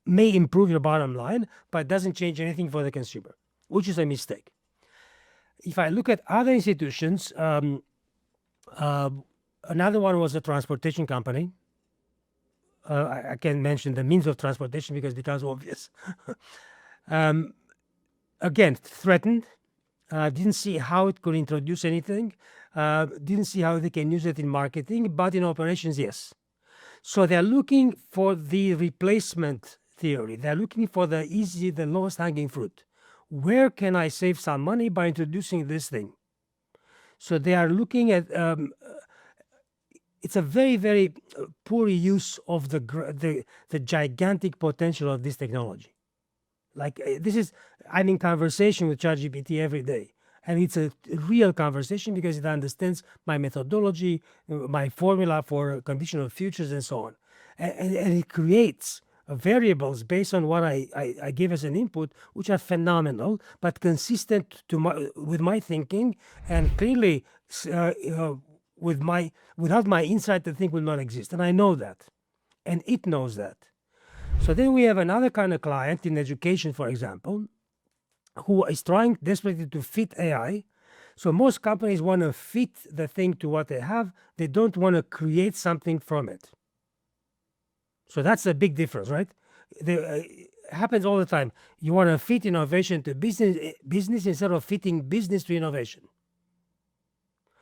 may improve your bottom line, but doesn't change anything for the consumer, which is a mistake. If I look at other institutions, another one was a transportation company. I can mention the means of transportation because it becomes obvious. Again, threatened, didn't see how it could introduce anything, didn't see how they can use it in marketing, but in operations, yes. So they're looking for the replacement theory. They're looking for the lowest hanging fruit. Where can I save some money by introducing this thing? So they are looking at it's a very, very poor use of the gigantic potential of this technology. Like I'm in conversation with ChatGPT every day. And it's a real conversation because it understands my methodology, my formula for conditional futures, and so on. And it creates variables based on what I give as an input, which are phenomenal, but consistent with my thinking, and clearly without my insight, the thing will not exist. And I know that. And it knows that. So then we have another kind of client in education, for example, who is trying desperately to fit AI. So most companies want to fit the thing to what they have. They don't want to create something from it. So that's a big difference, right? It happens all the time. You want to fit innovation to business instead of fitting business to innovation.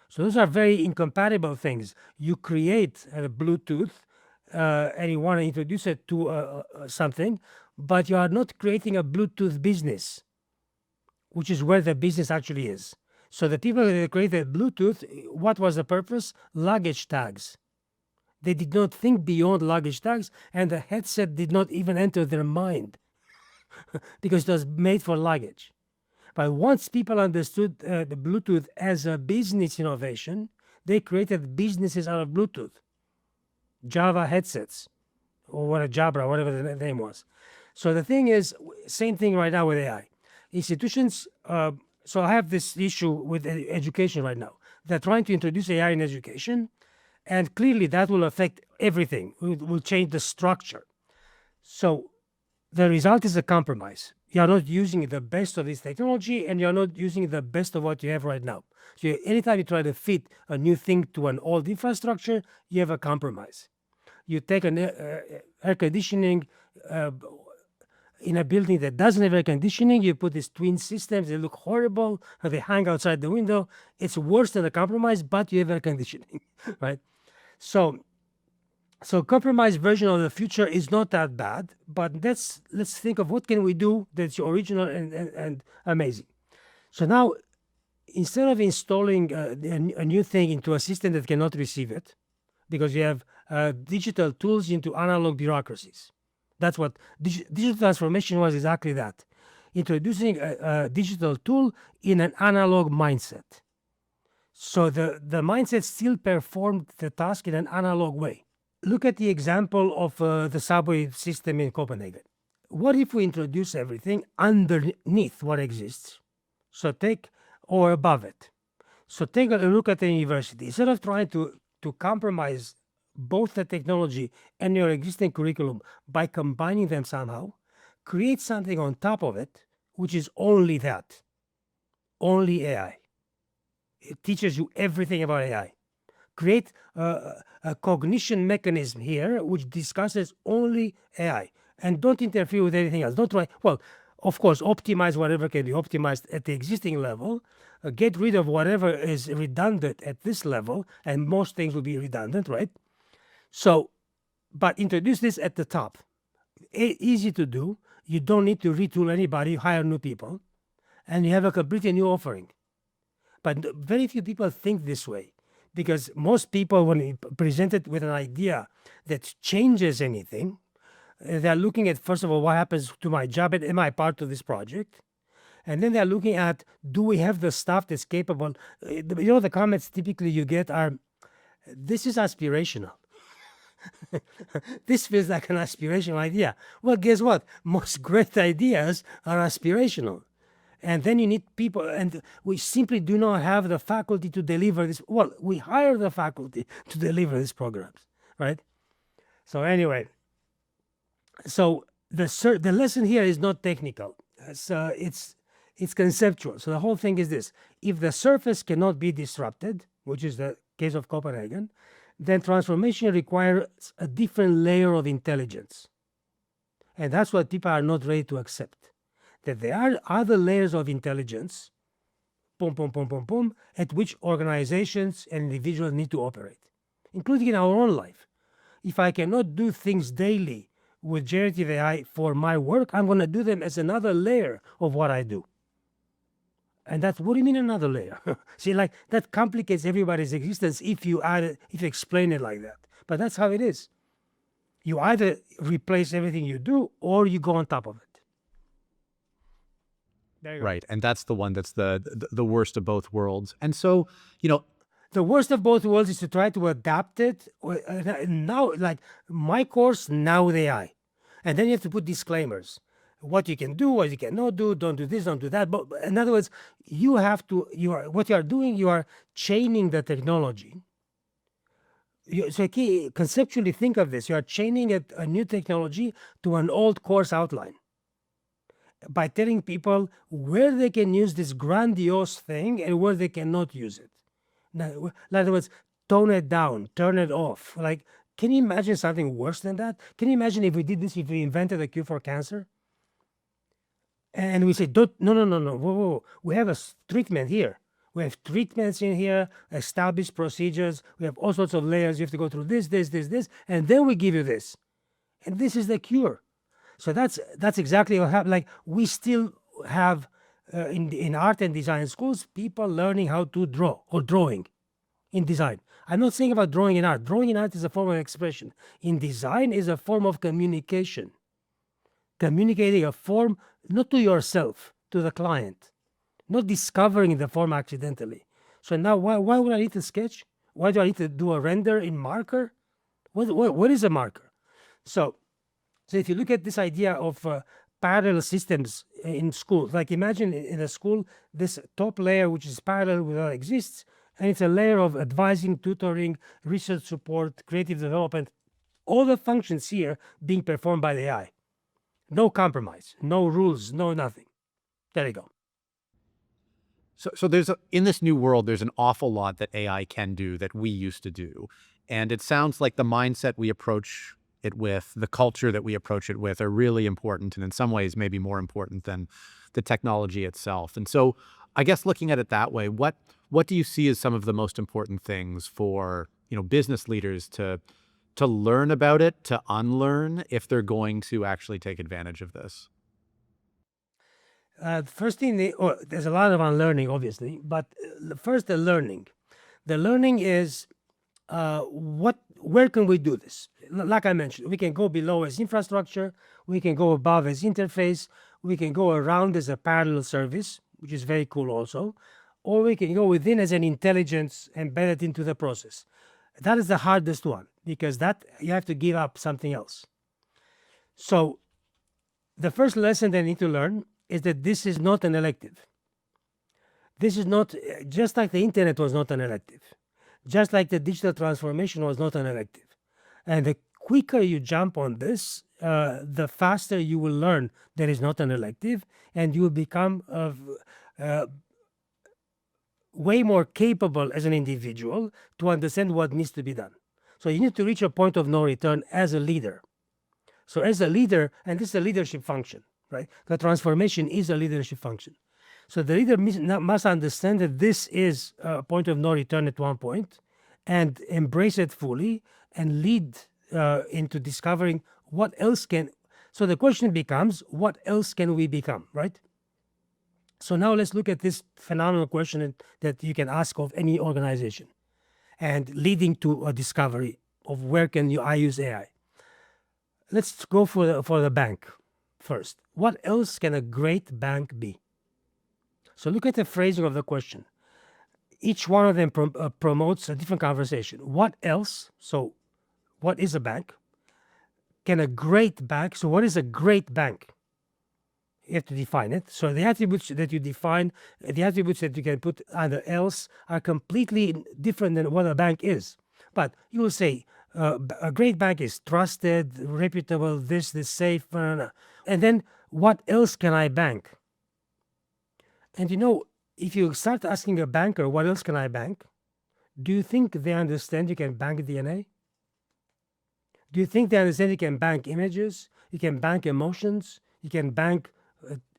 So those are very incompatible things. You create a Bluetooth and you want to introduce it to something, but you are not creating a Bluetooth business, which is where the business actually is. So the people that created Bluetooth, what was the purpose? Luggage tags. They did not think beyond luggage tags, and the headset did not even enter their mind because it was made for luggage. But once people understood the Bluetooth as a business innovation, they created businesses out of Bluetooth. Java headsets, or Jabra, whatever the name was. So the thing is, same thing right now with AI. Institutions, so I have this issue with education right now. They're trying to introduce AI in education, and clearly that will affect everything. It will change the structure. So the result is a compromise. You're not using the best of this technology, and you're not using the best of what you have right now. So anytime you try to fit a new thing to an old infrastructure, you have a compromise. You take an air conditioning in a building that doesn't have air conditioning, you put these twin systems, they look horrible, they hang outside the window. It's worse than a compromise, but you have air conditioning, right? So compromise version of the future is not that bad, but let's think of what can we do that's original and amazing. So now, instead of installing a new thing into a system that cannot receive it, because you have digital tools into analog bureaucracies. That's what digital transformation was, exactly that. Introducing a digital tool in an analog mindset. So the mindset still performed the task in an analog way. Look at the example of the subway system in Copenhagen. What if we introduce everything underneath what exists? Or above it. So take a look at the university. Instead of trying to compromise both the technology and your existing curriculum by combining them somehow, create something on top of it, which is only that, only AI. It teaches you everything about AI. Create a cognition mechanism here which discusses only AI, and don't interfere with anything else. Don't try, well, of course, optimize whatever can be optimized at the existing level, get rid of whatever is redundant at this level, and most things will be redundant, right? So, but introduce this at the top. Easy to do. You don't need to retool anybody, hire new people, and you have a completely new offering. But very few people think this way, because most people, when presented with an idea that changes anything, they're looking at, first of all, what happens to my job, and am I part of this project? And then they're looking at, do we have the stuff that's capable? The comments typically you get are, this is aspirational. This feels like an aspirational idea. Well, guess what? Most great ideas are aspirational. And then you need people, and we simply do not have the faculty to deliver this. Well, we hire the faculty to deliver these programs, right? So anyway, so the lesson here is not technical. It's conceptual. So the whole thing is this: if the surface cannot be disrupted, which is the case of Copenhagen, then transformation requires a different layer of intelligence. And that's what people are not ready to accept. That there are other layers of intelligence, at which organizations and individuals need to operate, including in our own life. If I cannot do things daily with generative AI for my work, I'm going to do them as another layer of what I do. And that's, what do you mean another layer? See, like, that complicates everybody's existence if you explain it like that. But that's how it is. You either replace everything you do, or you go on top of it. There you go. Right. And that's the one that's the worst of both worlds. And so, you know, The worst of both worlds is to try to adapt it. Now, like my course, now with AI. And then you have to put disclaimers. What you can do, what you cannot do, don't do this, don't do that. But in other words, what you are doing, you are chaining the technology. So conceptually think of this. You are chaining a new technology to an old course outline by telling people where they can use this grandiose thing and where they cannot use it. Now, in other words, tone it down, turn it off. Like, can you imagine something worse than that? Can you imagine if we did this, if we invented a cure for cancer? And we say, don't, no, whoa. We have a treatment here. We have treatments in here, established procedures. We have all sorts of layers. You have to go through this, and then we give you this. And this is the cure. So that's exactly what happened. Like we still have in art and design schools, people learning how to draw or drawing in design. I'm not saying about drawing in art. Drawing in art is a form of expression. In design is a form of communication. Communicating a form not to yourself, to the client, not discovering the form accidentally. So now why would I need to sketch? Why do I need to do a render in marker? What is a marker? So if you look at this idea of parallel systems in school, like imagine in a school, this top layer, which is parallel with what exists, and it's a layer of advising, tutoring, research support, creative development, all the functions here being performed by the AI. No compromise, no rules, no nothing. There you go. So in this new world, there's an awful lot that AI can do that we used to do. And it sounds like the mindset we approach it with, the culture that we approach it with are really important, and in some ways maybe more important than the technology itself. And so I guess looking at it that way, what do you see as some of the most important things for, business leaders to learn about it, to unlearn, if they're going to actually take advantage of this? The first thing, there's a lot of unlearning, obviously, but first the learning. The learning is where can we do this? Like I mentioned, we can go below as infrastructure, we can go above as interface, we can go around as a parallel service, which is very cool also, or we can go within as an intelligence embedded into the process. That is the hardest one, because that you have to give up something else. So the first lesson they need to learn is that this is not an elective. This is not, just like the internet was not an elective, just like the digital transformation was not an elective. And the quicker you jump on this, the faster you will learn that is not an elective, and you will become way more capable as an individual to understand what needs to be done. So you need to reach a point of no return as a leader. So as a leader, and this is a leadership function, right? The transformation is a leadership function. So the leader must understand that this is a point of no return at one point, and embrace it fully and lead into discovering what else can. So the question becomes, what else can we become, right? So now let's look at this phenomenal question that you can ask of any organization, and leading to a discovery of where can I use AI. Let's go for the bank first. What else can a great bank be? So look at the phrasing of the question. Each one of them promotes a different conversation. What else? So what is a bank? Can a great bank? So what is a great bank? You have to define it. So the attributes that you define, the attributes that you can put under else are completely different than what a bank is. But you will say a great bank is trusted, reputable, this safe, and then what else can I bank? And if you start asking a banker, what else can I bank? Do you think they understand you can bank DNA? Do you think they understand you can bank images? You can bank emotions? You can bank...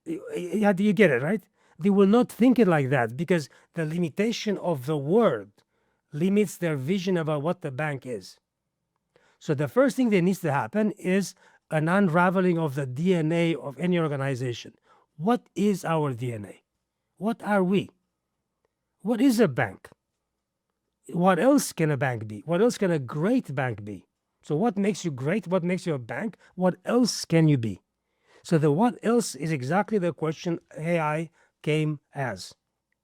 you get it, right? They will not think it like that, because the limitation of the word limits their vision about what the bank is. So the first thing that needs to happen is an unraveling of the DNA of any organization. What is our DNA? What are we? What is a bank? What else can a bank be? What else can a great bank be? So what makes you great? What makes you a bank? What else can you be? So the what else is exactly the question AI came as.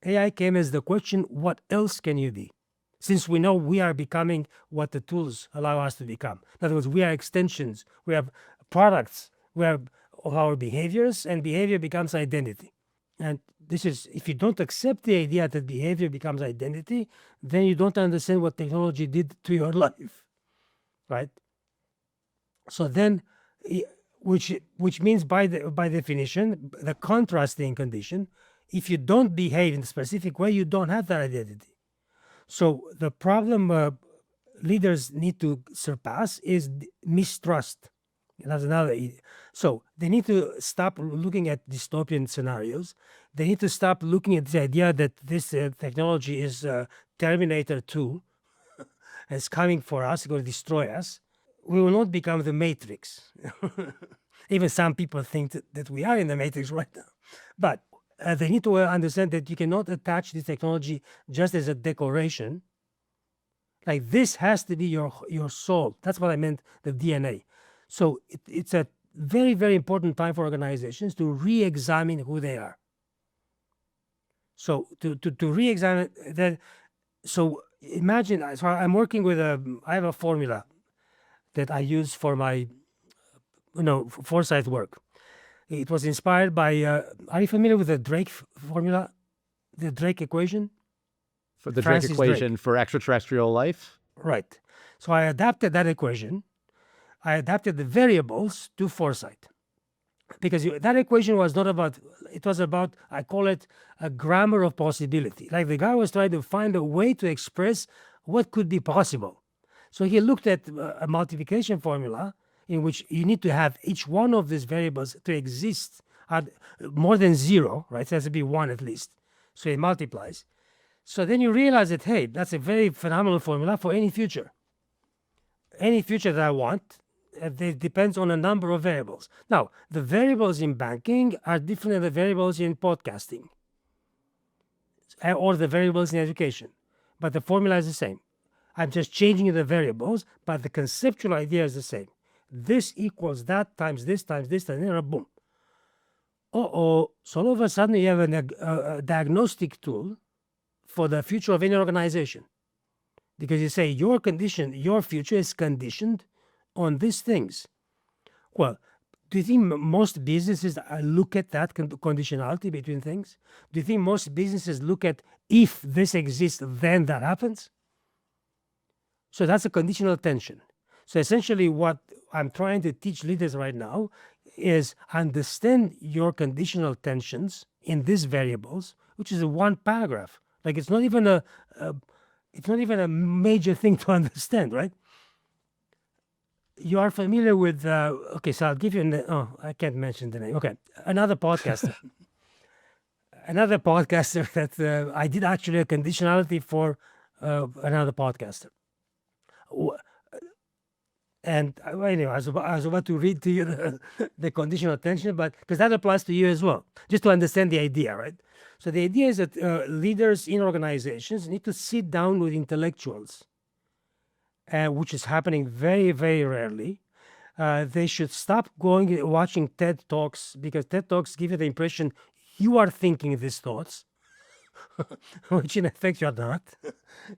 AI came as the question, what else can you be? Since we know we are becoming what the tools allow us to become. In other words, we are extensions, we have products, we have our behaviors, and behavior becomes identity. And this is, if you don't accept the idea that behavior becomes identity, then you don't understand what technology did to your life, right? So then, which means by definition, the contrasting condition, if you don't behave in a specific way, you don't have that identity. So the problem leaders need to surpass is mistrust. That's another. So they need to stop looking at dystopian scenarios. They need to stop looking at the idea that this technology is Terminator 2, and it's coming for us, it's going to destroy us. We will not become the Matrix. Even some people think that we are in the Matrix right now. But they need to understand that you cannot attach this technology just as a decoration. Like, this has to be your soul. That's what I meant, the DNA. So it's a very, very important time for organizations to re-examine who they are. So to re-examine that. So imagine, so I'm working with I have a formula that I use for my, foresight work. It was inspired by, are you familiar with the Drake formula, the Drake equation? For the Francis Drake equation for extraterrestrial life? Right. So I adapted that equation. I adapted the variables to foresight. Because that equation was not about, it was about, I call it a grammar of possibility. Like, the guy was trying to find a way to express what could be possible. So he looked at a multiplication formula in which you need to have each one of these variables to exist at more than zero, right? It has to be one at least. So it multiplies. So then you realize that, hey, that's a very phenomenal formula for any future. Any future that I want, it depends on a number of variables. Now, the variables in banking are different than the variables in podcasting or the variables in education. But the formula is the same. I'm just changing the variables, but the conceptual idea is the same. This equals that times this, and boom. So all of a sudden you have a diagnostic tool for the future of any organization. Because you say your future is conditioned on these things. Well, do you think most businesses look at that conditionality between things? Do you think most businesses look at, if this exists, then that happens? So that's a conditional tension. So essentially what I'm trying to teach leaders right now is understand your conditional tensions in these variables, which is one paragraph. Like, it's not even a major thing to understand, right? You are familiar with, okay, so I'll give you, I can't mention the name. Okay, another podcaster. Another podcaster that I did actually a conditionality for another podcaster. And anyway, I was about to read to you the conditional tension, but because that applies to you as well, just to understand the idea, right? So the idea is that leaders in organizations need to sit down with intellectuals, which is happening very, very rarely. They should stop watching TED Talks, because TED Talks give you the impression you are thinking these thoughts, which in effect you are not.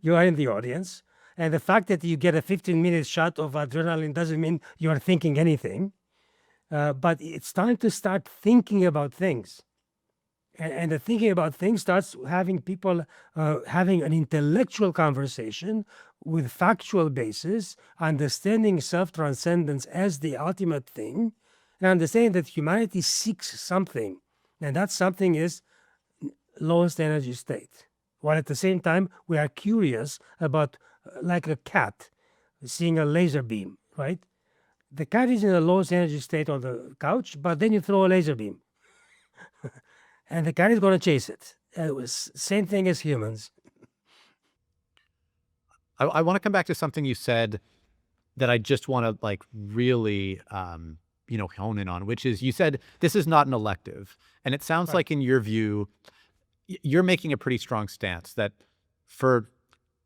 You are in the audience. And the fact that you get a 15-minute shot of adrenaline doesn't mean you are thinking anything. But it's time to start thinking about things. And the thinking about things starts having people having an intellectual conversation with factual basis, understanding self-transcendence as the ultimate thing, and understanding that humanity seeks something. And that something is lowest energy state. While at the same time, we are curious about, like a cat seeing a laser beam, right? The cat is in the lowest energy state on the couch, but then you throw a laser beam. And the cat is going to chase it. It was same thing as humans. I want to come back to something you said that I just want to really, hone in on, which is, you said this is not an elective. And it sounds like, in your view, you're making a pretty strong stance that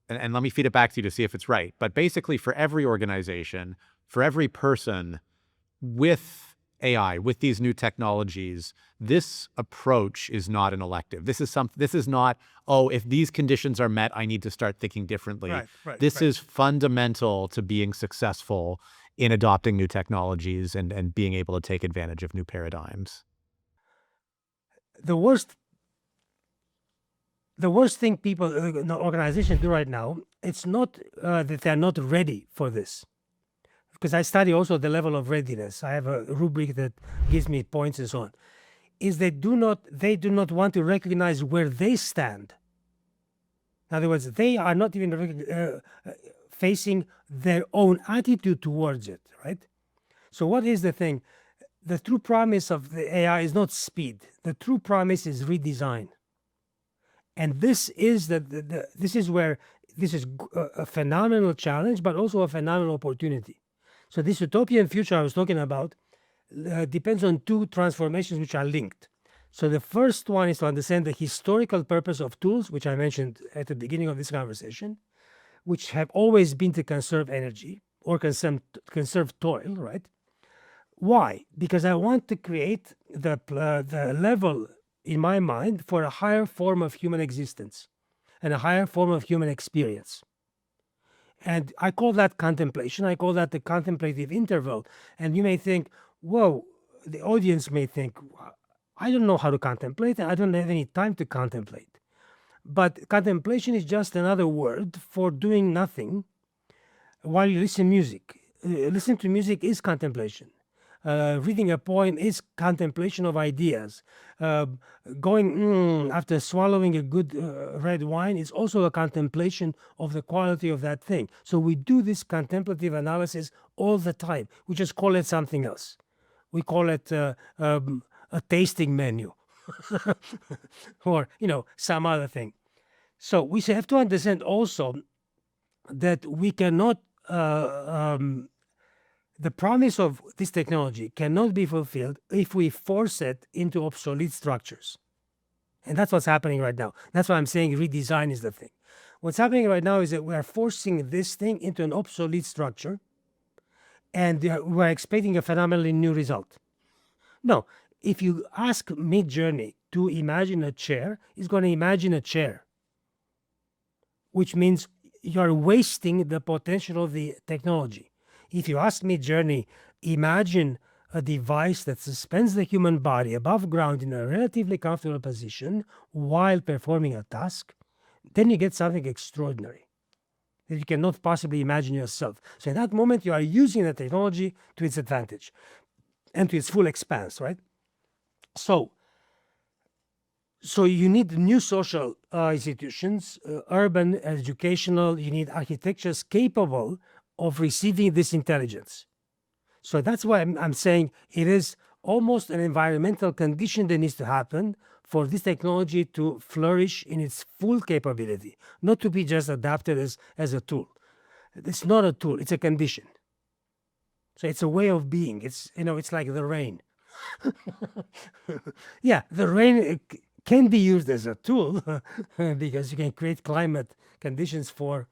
and let me feed it back to you to see if it's right, but basically for every organization, for every person with AI, with these new technologies, this approach is not an elective. This is not, oh, if these conditions are met, I need to start thinking differently. This is fundamental to being successful in adopting new technologies and being able to take advantage of new paradigms. The worst thing people, organizations do right now, it's not that they're not ready for this. Because I study also the level of readiness. I have a rubric that gives me points and so on. Is they do not want to recognize where they stand. In other words, they are not even facing their own attitude towards it, right? So what is the thing? The true promise of the AI is not speed. The true promise is redesign. And this is this is a phenomenal challenge, but also a phenomenal opportunity. So this utopian future I was talking about depends on two transformations which are linked. So the first one is to understand the historical purpose of tools, which I mentioned at the beginning of this conversation, which have always been to conserve energy or conserve toil, right? Why? Because I want to create the level in my mind for a higher form of human existence and a higher form of human experience. And I call that contemplation. I call that the contemplative interval. And you may think, whoa, the audience may think, I don't know how to contemplate, and I don't have any time to contemplate. But contemplation is just another word for doing nothing while you listen to music. Listening to music is contemplation. Reading a poem is contemplation of ideas. Going after swallowing a good red wine is also a contemplation of the quality of that thing. So we do this contemplative analysis all the time. We just call it something else. We call it a tasting menu or some other thing. So we have to understand also that we cannot the promise of this technology cannot be fulfilled if we force it into obsolete structures. And that's what's happening right now. That's why I'm saying redesign is the thing. What's happening right now is that we are forcing this thing into an obsolete structure, and we're expecting a phenomenally new result. No, if you ask Mid-Journey to imagine a chair, it's going to imagine a chair, which means you're wasting the potential of the technology. If you ask Mid-Journey, imagine a device that suspends the human body above ground in a relatively comfortable position while performing a task, then you get something extraordinary that you cannot possibly imagine yourself. So in that moment, you are using the technology to its advantage and to its full expanse, right? So you need new social institutions, urban, educational, you need architectures capable of receiving this intelligence. So that's why I'm saying it is almost an environmental condition that needs to happen for this technology to flourish in its full capability, not to be just adapted as a tool. It's not a tool, it's a condition. So it's a way of being. It's like the rain. Yeah, the rain can be used as a tool because you can create climate conditions for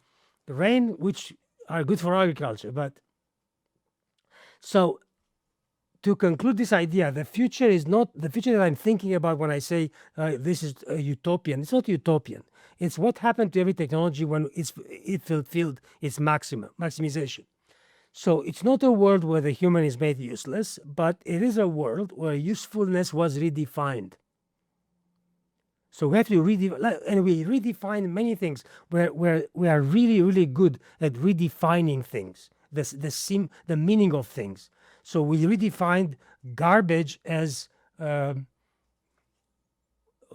the rain, which are good for agriculture. But so to conclude this idea, the future is not the future that I'm thinking about when I say this is utopian. It's not utopian. It's what happened to every technology when it fulfilled its maximization. So it's not a world where the human is made useless, but it is a world where usefulness was redefined. So we have to redefine, and we redefine many things where we are really, really good at redefining things, the meaning of things. So we redefined garbage as, we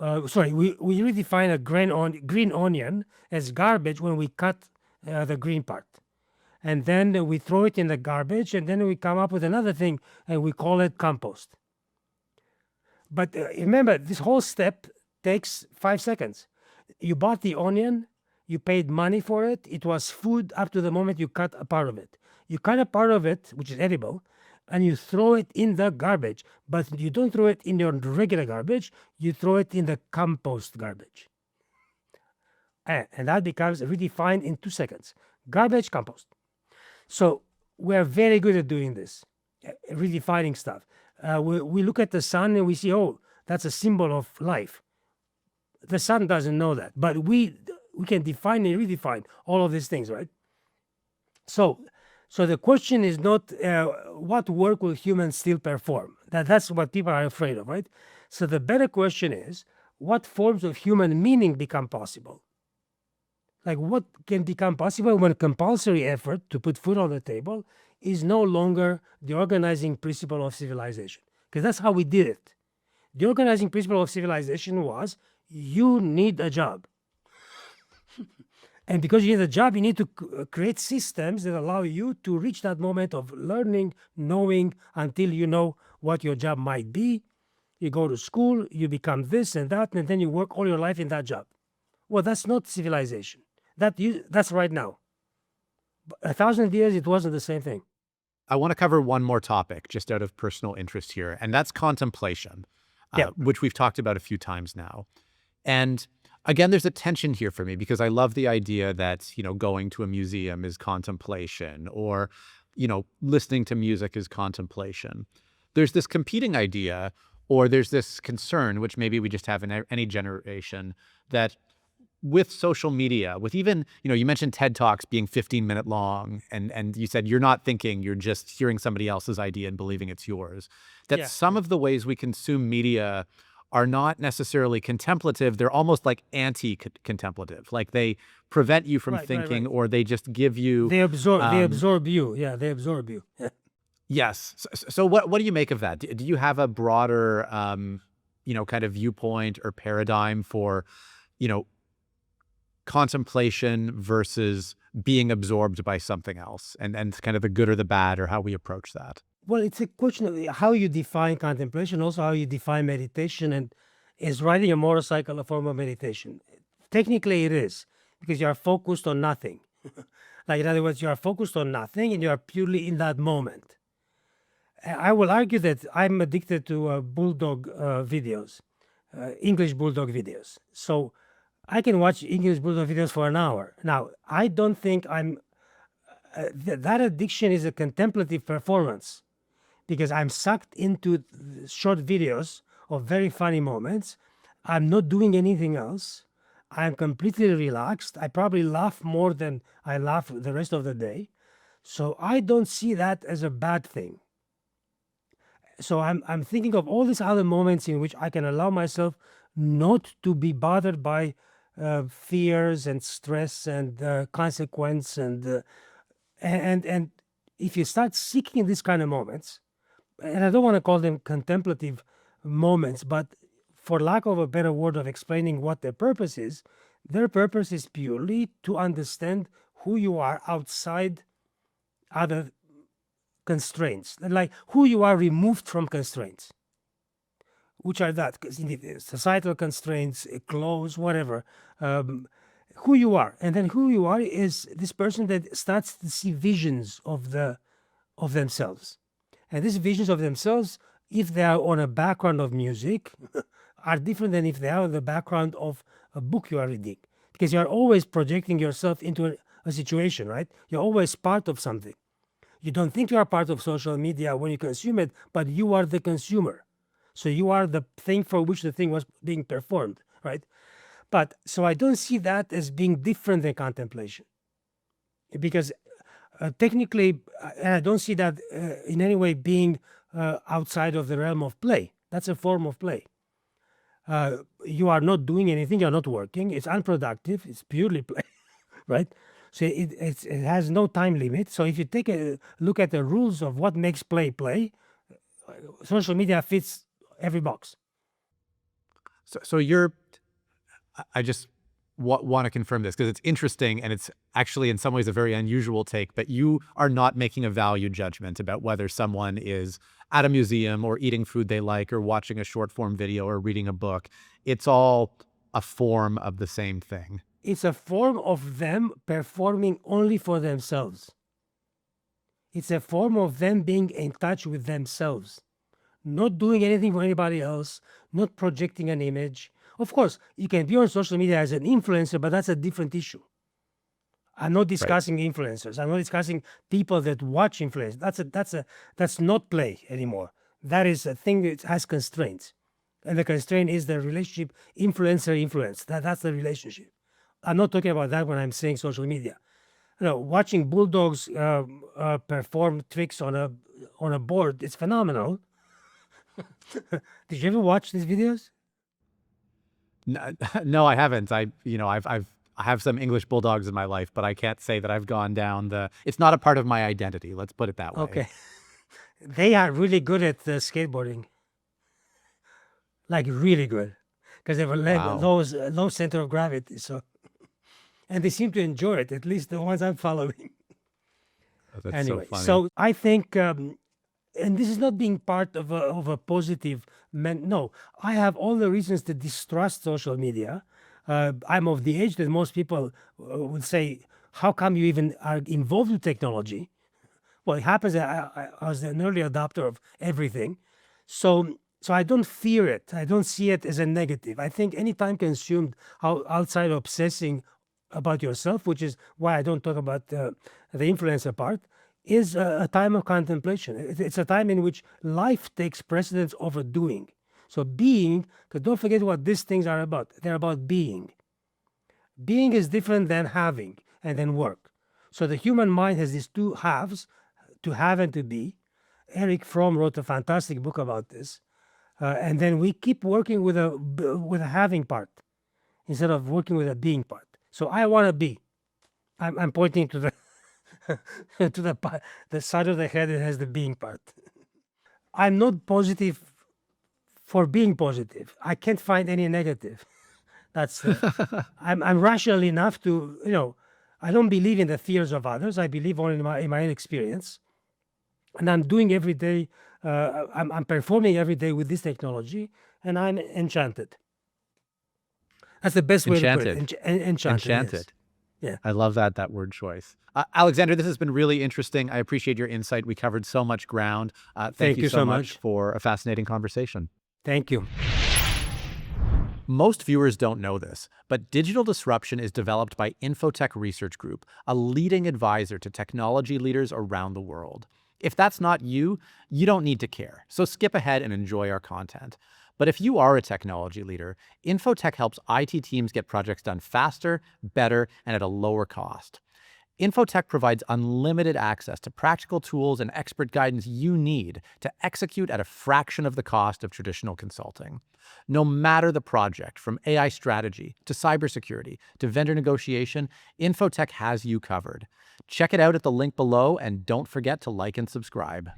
redefine a green onion as garbage when we cut the green part. And then we throw it in the garbage, and then we come up with another thing, and we call it compost. But remember, this whole step takes 5 seconds. You bought the onion, you paid money for it, it was food up to the moment you cut a part of it. You cut a part of it, which is edible, and you throw it in the garbage. But you don't throw it in your regular garbage, you throw it in the compost garbage. And that becomes redefined in 2 seconds. Garbage, compost. So we're very good at doing this, redefining stuff. We look at the sun and we see, oh, that's a symbol of life. The sun doesn't know that, but we can define and redefine all of these things, right? So the question is not what work will humans still perform. That's what people are afraid of, right? So the better question is, what forms of human meaning become possible? Like, what can become possible when compulsory effort to put food on the table is no longer the organizing principle of civilization? Because that's how we did it. The organizing principle of civilization was you need a job. And because you need a job, you need to create systems that allow you to reach that moment of learning, knowing, until you know what your job might be. You go to school, you become this and that, and then you work all your life in that job. Well, that's not civilization. That's right now. 1,000 years, it wasn't the same thing. I want to cover one more topic just out of personal interest here, and that's contemplation, which we've talked about a few times now. And again, there's a tension here for me because I love the idea that, going to a museum is contemplation, or, listening to music is contemplation. There's this competing idea, or there's this concern, which maybe we just have in any generation, that with social media, with even, you mentioned TED Talks being 15-minute long, and you said you're not thinking, you're just hearing somebody else's idea and believing it's yours, that some of the ways we consume media are not necessarily contemplative. They're almost like anti-contemplative. Like they prevent you from thinking, or they just give you... They absorb you. Yeah, they absorb you. Yes. So what do you make of that? Do you have a broader, kind of viewpoint or paradigm for, contemplation versus being absorbed by something else, and kind of the good or the bad, or how we approach that? Well, it's a question of how you define contemplation, also how you define meditation. And is riding a motorcycle a form of meditation? Technically, it is, because you are focused on nothing. Like, in other words, you are focused on nothing and you are purely in that moment. I will argue that I'm addicted to bulldog videos, English bulldog videos. So I can watch English bulldog videos for an hour. Now, I don't think that addiction is a contemplative performance, because I'm sucked into short videos of very funny moments. I'm not doing anything else. I'm completely relaxed. I probably laugh more than I laugh the rest of the day. So I don't see that as a bad thing. So I'm thinking of all these other moments in which I can allow myself not to be bothered by fears and stress and consequence, and if you start seeking these kind of moments, and I don't want to call them contemplative moments, but for lack of a better word of explaining what their purpose is purely to understand who you are outside other constraints, like who you are removed from constraints, which are that societal constraints, clothes, whatever, who you are. And then who you are is this person that starts to see visions of themselves. And these visions of themselves, if they are on a background of music, are different than if they are on the background of a book you are reading. Because you are always projecting yourself into a situation, right? You're always part of something. You don't think you are part of social media when you consume it, but you are the consumer. So you are the thing for which the thing was being performed, right? But so I don't see that as being different than contemplation. Because technically, and I don't see that in any way being outside of the realm of play. That's a form of play. You are not doing anything, you're not working, it's unproductive, it's purely play, right? So it has no time limit. So if you take a look at the rules of what makes play, social media fits every box. So I just want to confirm this because it's interesting, and it's actually in some ways a very unusual take, but you are not making a value judgment about whether someone is at a museum or eating food they like or watching a short form video or reading a book. It's all a form of the same thing. It's a form of them performing only for themselves. It's a form of them being in touch with themselves, not doing anything for anybody else, not projecting an image. Of course, you can be on social media as an influencer, but that's a different issue. I'm not discussing influencers. I'm not discussing people that watch influencers. That's not play anymore. that is a thing that has constraints. And the constraint is the relationship influencer-influence. That's the relationship. I'm not talking about that when I'm saying social media. Watching bulldogs perform tricks on a board, it's phenomenal. Did you ever watch these videos? No, no, I haven't. I have some English bulldogs in my life, but I can't say that I've gone down it's not a part of my identity. Let's put it that way. Okay. They are really good at skateboarding. Like really good. Because they have a Wow. low center of gravity. So, and they seem to enjoy it, at least the ones I'm following. Oh, that's Anyway, so funny. so I think, and this is not being part of a positive no, I have all the reasons to distrust social media. I'm of the age that most people would say, how come you even are involved with technology? Well, it happens that I was an early adopter of everything. So I don't fear it. I don't see it as a negative. I think any time consumed outside obsessing about yourself, which is why I don't talk about the influencer part, is a time of contemplation. It's a time in which life takes precedence over doing. So being, because don't forget what these things are about. They're about being. Being is different than having and then work. So the human mind has these two halves, to have and to be. Eric Fromm wrote a fantastic book about this. And then we keep working with a having part instead of working with a being part. So I want to be. I'm pointing to the to the side of the head that has the being part. I'm not positive for being positive. I can't find any negative. That's I'm rational enough to I don't believe in the fears of others. I believe only in my own experience, and I'm doing every day. I'm performing every day with this technology, and I'm enchanted. That's the best way to put it. Enchanted. Enchanted. Yes. Enchanted. Yeah. I love that word choice. Alexander, this has been really interesting. I appreciate your insight. We covered so much ground. Thank you so much for a fascinating conversation. Thank you. Most viewers don't know this, but Digital Disruption is developed by Infotech Research Group, a leading advisor to technology leaders around the world. If that's not you, you don't need to care. So skip ahead and enjoy our content. But if you are a technology leader, Infotech helps IT teams get projects done faster, better, and at a lower cost. Infotech provides unlimited access to practical tools and expert guidance you need to execute at a fraction of the cost of traditional consulting. No matter the project, from AI strategy to cybersecurity to vendor negotiation, Infotech has you covered. Check it out at the link below, and don't forget to like and subscribe.